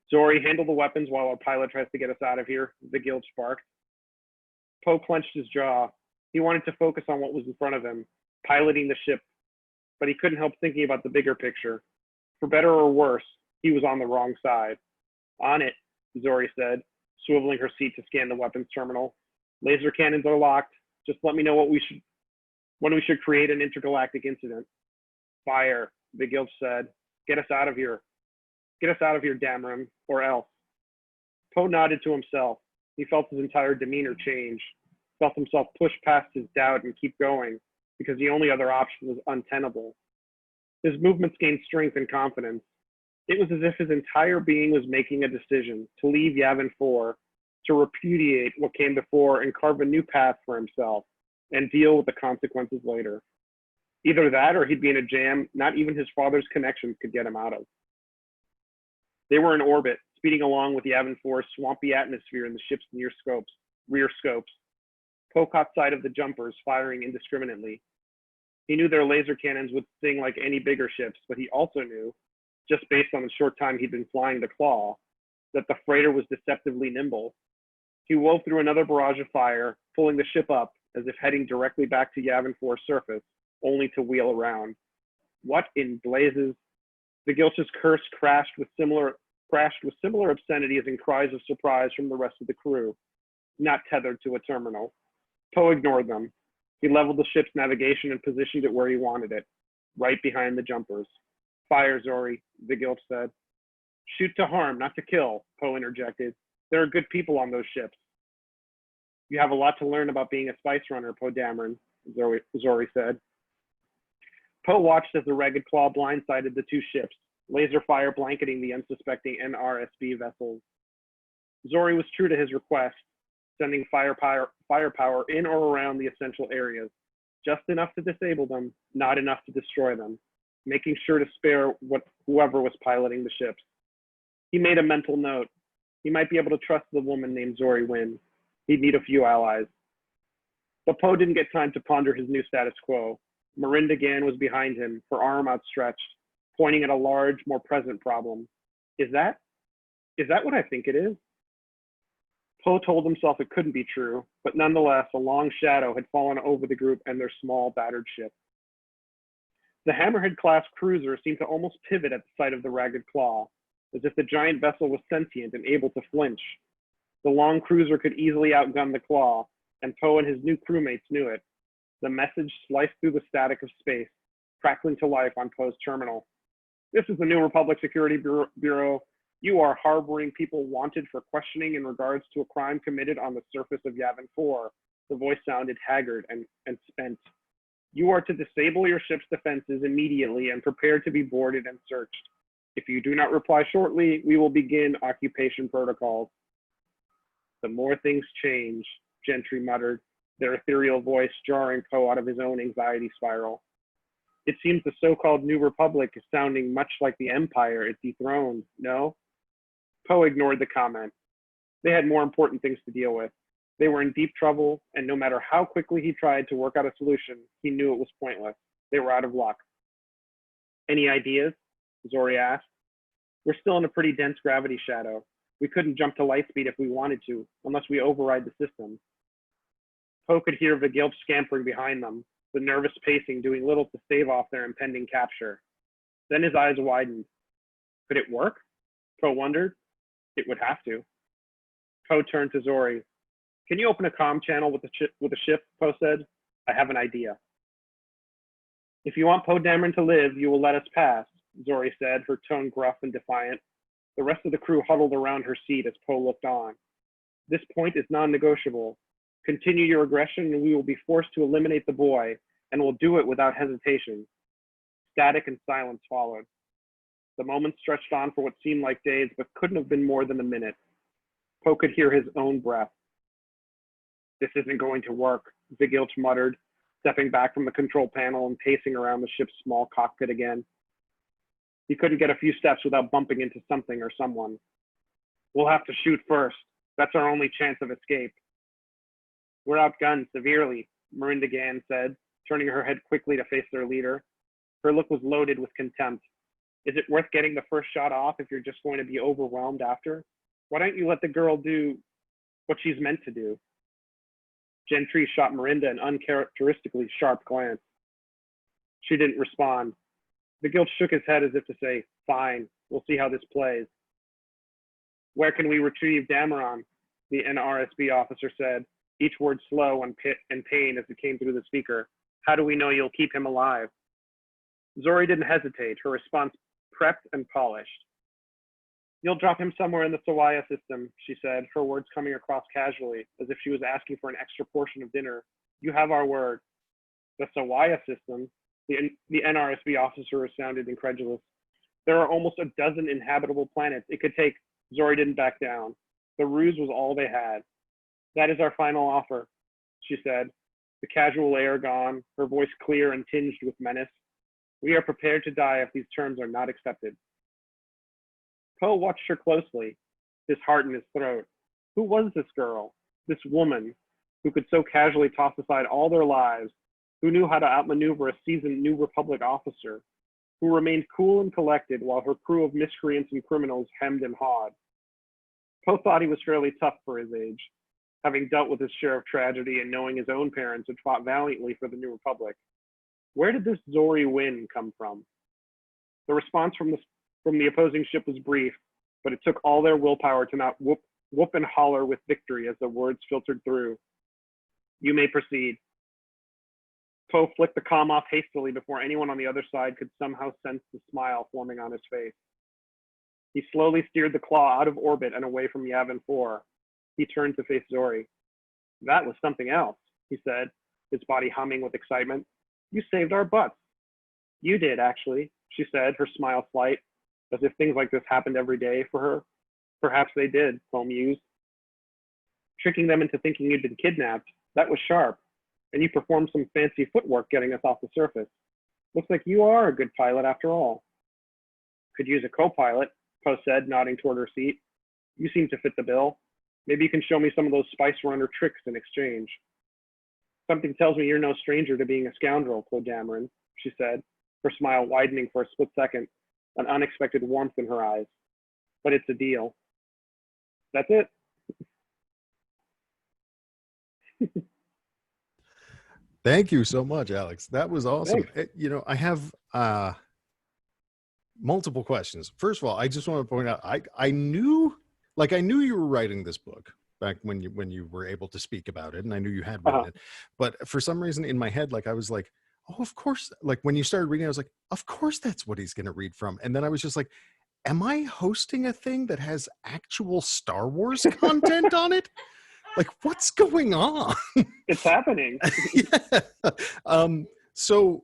"Zori, handle the weapons while our pilot tries to get us out of here," Vigilch barked. Poe clenched his jaw. He wanted to focus on what was in front of him, piloting the ship, but he couldn't help thinking about the bigger picture. For better or worse, he was on the wrong side. "On it," Zori said, swiveling her seat to scan the weapons terminal. "Laser cannons are locked. Just let me know when we should create an intergalactic incident." "Fire," Vigilch said. Get us out of here, Dameron, or else." Poe nodded to himself. He felt his entire demeanor change, felt himself push past his doubt and keep going, because the only other option was untenable. His movements gained strength and confidence. It was as if his entire being was making a decision to leave Yavin 4, to repudiate what came before and carve a new path for himself, and deal with the consequences later. Either that or he'd be in a jam not even his father's connections could get him out of. They were in orbit, speeding along with Yavin 4's swampy atmosphere in the ship's rear scopes. Poe caught sight of the jumpers firing indiscriminately. He knew their laser cannons would sting like any bigger ships, but he also knew, just based on the short time he'd been flying the Claw, that the freighter was deceptively nimble. He wove through another barrage of fire, pulling the ship up as if heading directly back to Yavin 4's surface, only to wheel around. What in blazes? The Gilch's curse crashed with similar obscenities and cries of surprise from the rest of the crew, not tethered to a terminal. Poe ignored them. He leveled the ship's navigation and positioned it where he wanted it, right behind the jumpers. Fire, Zori, the Gilch said. Shoot to harm, not to kill, Poe interjected. There are good people on those ships. You have a lot to learn about being a spice runner, Poe Dameron, Zori said. Poe watched as the Ragged Claw blindsided the two ships, laser fire blanketing the unsuspecting NRSB vessels. Zori was true to his request, sending firepower in or around the essential areas, just enough to disable them, not enough to destroy them, making sure to spare whoever was piloting the ships. He made a mental note. He might be able to trust the woman named Zori Wynn. He'd need a few allies. But Poe didn't get time to ponder his new status quo. Miranda Gann was behind him, her arm outstretched, pointing at a large, more present problem. Is that what I think it is? Poe told himself it couldn't be true, but nonetheless, a long shadow had fallen over the group and their small, battered ship. The Hammerhead-class cruiser seemed to almost pivot at the sight of the Ragged Claw, as if the giant vessel was sentient and able to flinch. The long cruiser could easily outgun the Claw, and Poe and his new crewmates knew it. The message sliced through the static of space, crackling to life on Poe's terminal. This is the New Republic Security Bureau. You are harboring people wanted for questioning in regards to a crime committed on the surface of Yavin 4. The voice sounded haggard and spent. You are to disable your ship's defenses immediately and prepare to be boarded and searched. If you do not reply shortly, we will begin occupation protocols. The more things change, Gentry muttered, their ethereal voice jarring Poe out of his own anxiety spiral. It seems the so-called New Republic is sounding much like the Empire it dethroned, no? Poe ignored the comment. They had more important things to deal with. They were in deep trouble, and no matter how quickly he tried to work out a solution, he knew it was pointless. They were out of luck. Any ideas? Zori asked. We're still in a pretty dense gravity shadow. We couldn't jump to light speed if we wanted to, unless we override the system. Poe could hear Vigilch scampering behind them, the nervous pacing doing little to stave off their impending capture. Then his eyes widened. Could it work? Poe wondered. It would have to. Poe turned to Zori. Can you open a comm channel with the ship? Poe said. I have an idea. If you want Poe Dameron to live, you will let us pass, Zori said, her tone gruff and defiant. The rest of the crew huddled around her seat as Poe looked on. This point is non-negotiable. Continue your aggression and we will be forced to eliminate the boy, and we'll do it without hesitation. Static and silence followed. The moment stretched on for what seemed like days, but couldn't have been more than a minute. Poe could hear his own breath. This isn't going to work, Vigilch muttered, stepping back from the control panel and pacing around the ship's small cockpit again. He couldn't get a few steps without bumping into something or someone. We'll have to shoot first. That's our only chance of escape. We're outgunned severely, Miranda Gann said, turning her head quickly to face their leader. Her look was loaded with contempt. Is it worth getting the first shot off if you're just going to be overwhelmed after? Why don't you let the girl do what she's meant to do? Gentry shot Miranda an uncharacteristically sharp glance. She didn't respond. Vigilch shook his head as if to say, fine, we'll see how this plays. Where can we retrieve Dameron? The NRSB officer said, each word slow and pain as it came through the speaker. How do we know you'll keep him alive? Zori didn't hesitate, her response prepped and polished. You'll drop him somewhere in the Sawaya system, she said, her words coming across casually, as if she was asking for an extra portion of dinner. You have our word. The Sawaya system? The NRSB officer sounded incredulous. There are almost a dozen inhabitable planets. It could take. Zori didn't back down. The ruse was all they had. That is our final offer, she said, the casual air gone, her voice clear and tinged with menace. We are prepared to die if these terms are not accepted. Poe watched her closely, his heart in his throat. Who was this girl, this woman, who could so casually toss aside all their lives, who knew how to outmaneuver a seasoned New Republic officer, who remained cool and collected while her crew of miscreants and criminals hemmed and hawed? Poe thought he was fairly tough for his age. having dealt with his share of tragedy and knowing his own parents had fought valiantly for the New Republic. Where did this Zori win come from? The response from the opposing ship was brief, but it took all their willpower to not whoop and holler with victory as the words filtered through. You may proceed. Poe flicked the comm off hastily before anyone on the other side could somehow sense the smile forming on his face. He slowly steered the claw out of orbit and away from Yavin 4. He turned to face Zori. That was something else, he said, his body humming with excitement. You saved our butts. You did, actually, she said, her smile slight, as if things like this happened every day for her. Perhaps they did, Poe mused. Tricking them into thinking you'd been kidnapped, that was sharp, and you performed some fancy footwork getting us off the surface. Looks like you are a good pilot after all. Could use a co-pilot, Poe said, nodding toward her seat. You seem to fit the bill. Maybe you can show me some of those Spice Runner tricks in exchange. Something tells me you're no stranger to being a scoundrel, Poe Dameron, she said, her smile widening for a split second, an unexpected warmth in her eyes. But it's a deal. That's it. Thank you so much, Alex. That was awesome. Thanks. I have multiple questions. First of all, I just want to point out, I knew you were writing this book back when you were able to speak about it, and I knew you had written it. But for some reason in my head, I was like, oh, of course. When you started reading, I was like, of course that's what he's going to read from. And then I was just like, am I hosting a thing that has actual Star Wars content on it? What's going on? It's happening. Yeah. So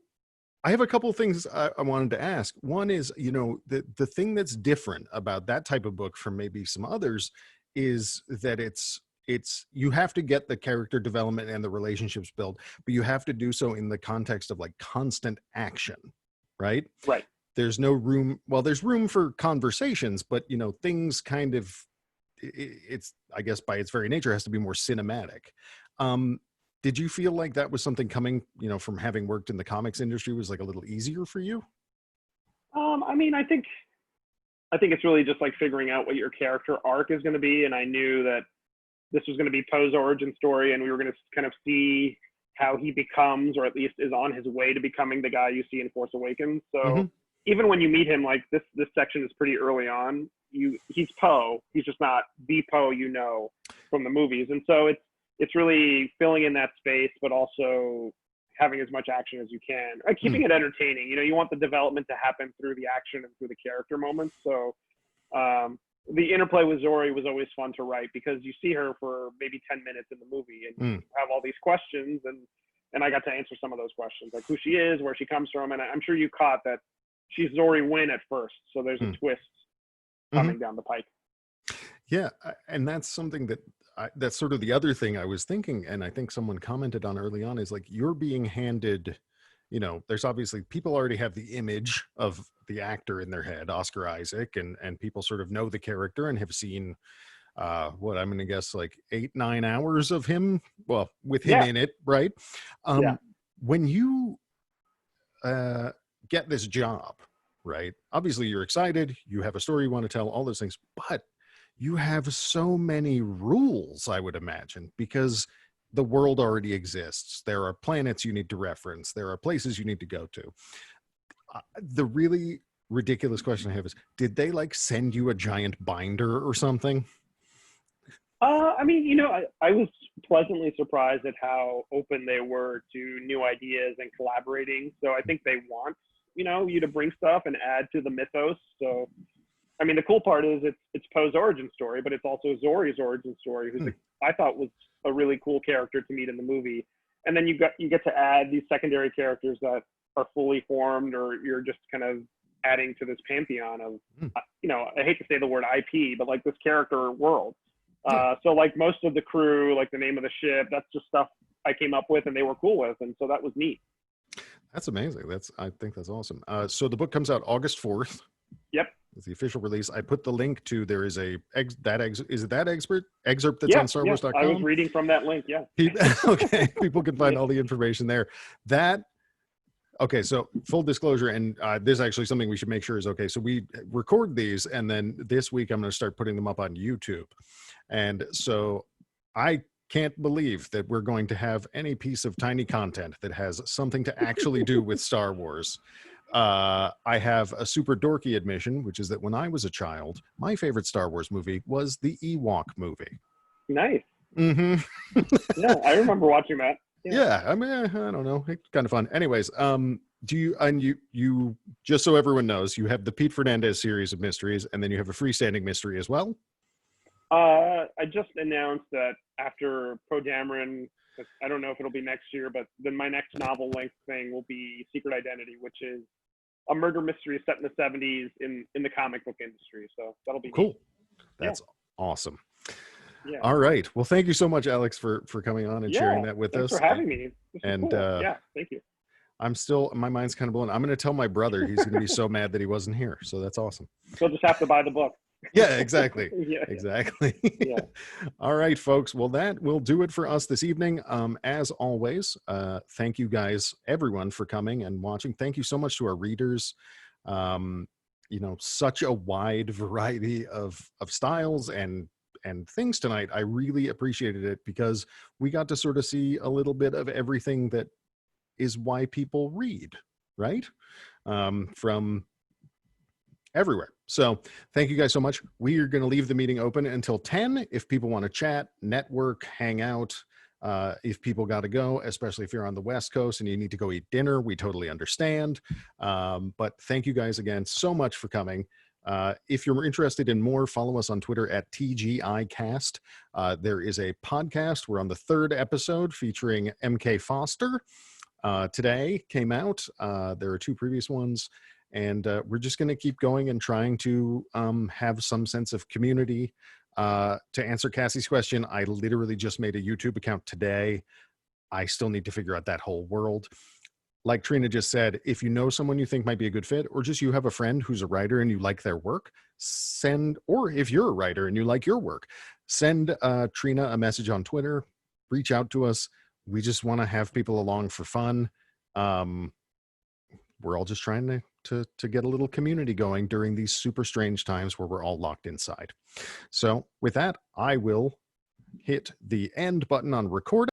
I have a couple of things I wanted to ask. One is, the thing that's different about that type of book from maybe some others is that it's you have to get the character development and the relationships built, but you have to do so in the context of constant action, right? Right. There's no room. Well, there's room for conversations, but things kind of, it's, I guess by its very nature, has to be more cinematic. Did you feel like that was something coming, from having worked in the comics industry, was a little easier for you? I think it's really just figuring out what your character arc is going to be. And I knew that this was going to be Poe's origin story, and we were going to kind of see how he becomes, or at least is on his way to becoming, the guy you see in Force Awakens. So even when you meet him, this section is pretty early on. He's Poe. He's just not the Poe from the movies. And so it's really filling in that space, but also having as much action as you can, keeping it entertaining. You want the development to happen through the action and through the character moments. So the interplay with Zori was always fun to write, because you see her for maybe 10 minutes in the movie and you have all these questions, and I got to answer some of those questions, like who she is, where she comes from. And I'm sure you caught that she's Zori Wynn at first. So there's a twist coming down the pike. Yeah. And that's something that's sort of the other thing I was thinking. And I think someone commented on early on is you're being handed, there's obviously people already have the image of the actor in their head, Oscar Isaac, and people sort of know the character and have seen what I'm going to guess 8-9 hours of him. Well, with him in it. Right. When you get this job, right? Obviously you're excited, you have a story you want to tell, all those things, but you have so many rules, I would imagine, because the world already exists. There are planets you need to reference. There are places you need to go to. The really ridiculous question I have is, did they send you a giant binder or something? I was pleasantly surprised at how open they were to new ideas and collaborating. So I think they want, you to bring stuff and add to the mythos. So, the cool part is it's Poe's origin story, but it's also Zori's origin story, who's I thought was a really cool character to meet in the movie. And then you get to add these secondary characters that are fully formed, or you're just kind of adding to this pantheon of, I hate to say the word IP, but this character world. So most of the crew, the name of the ship, that's just stuff I came up with and they were cool with. And so that was neat. That's amazing. I think that's awesome. So the book comes out August 4th. Yep. It's the official release. I put the link to, there is excerpt that's on StarWars.com? I was reading from that link. Yeah. Okay. People can find all the information there. Okay, so full disclosure, and this is actually something we should make sure is okay. So we record these, and then this week I'm going to start putting them up on YouTube. And so I can't believe that we're going to have any piece of tiny content that has something to actually do with Star Wars. I have a super dorky admission, which is that when I was a child, my favorite Star Wars movie was the Ewok movie. Nice. Mm-hmm. Yeah, I remember watching that. Yeah, I mean, I don't know, it's kind of fun. Anyways, you just so everyone knows, you have the Pete Fernandez series of mysteries, and then you have a freestanding mystery as well. I just announced that after Poe Dameron, I don't know if it'll be next year, but then my next novel length thing will be Secret Identity, which is a murder mystery set in the 70s in the comic book industry. So that'll be cool. neat. That's awesome. Yeah. All right. Well, thank you so much, Alex, for coming on and sharing that with thanks us. for having me. This is And cool. Yeah, thank you. my mind's kind of blown. I'm going to tell my brother. He's going to be so mad that he wasn't here. So that's awesome. He'll just have to buy the book. Yeah, exactly. Yeah. Exactly. Yeah. All right, folks. Well, that will do it for us this evening. As always, thank you guys, everyone, for coming and watching. Thank you so much to our readers. Such a wide variety of styles and things tonight. I really appreciated it because we got to sort of see a little bit of everything that is why people read, right? From everywhere. So thank you guys so much. We are going to leave the meeting open until 10. If people want to chat, network, hang out, if people got to go, especially if you're on the West Coast and you need to go eat dinner, we totally understand. But thank you guys again so much for coming. If you're interested in more, follow us on Twitter at TGIcast. There is a podcast. We're on the 3rd episode featuring MK Foster. Today came out. There are 2 previous ones. And we're just going to keep going and trying to have some sense of community. To answer Cassie's question, I literally just made a YouTube account today. I still need to figure out that whole world. Like Trina just said, if you know someone you think might be a good fit, or just you have a friend who's a writer and you like their work, or if you're a writer and you like your work, send Trina a message on Twitter, reach out to us. We just want to have people along for fun. We're all just trying to get a little community going during these super strange times where we're all locked inside. So with that, I will hit the end button on recording.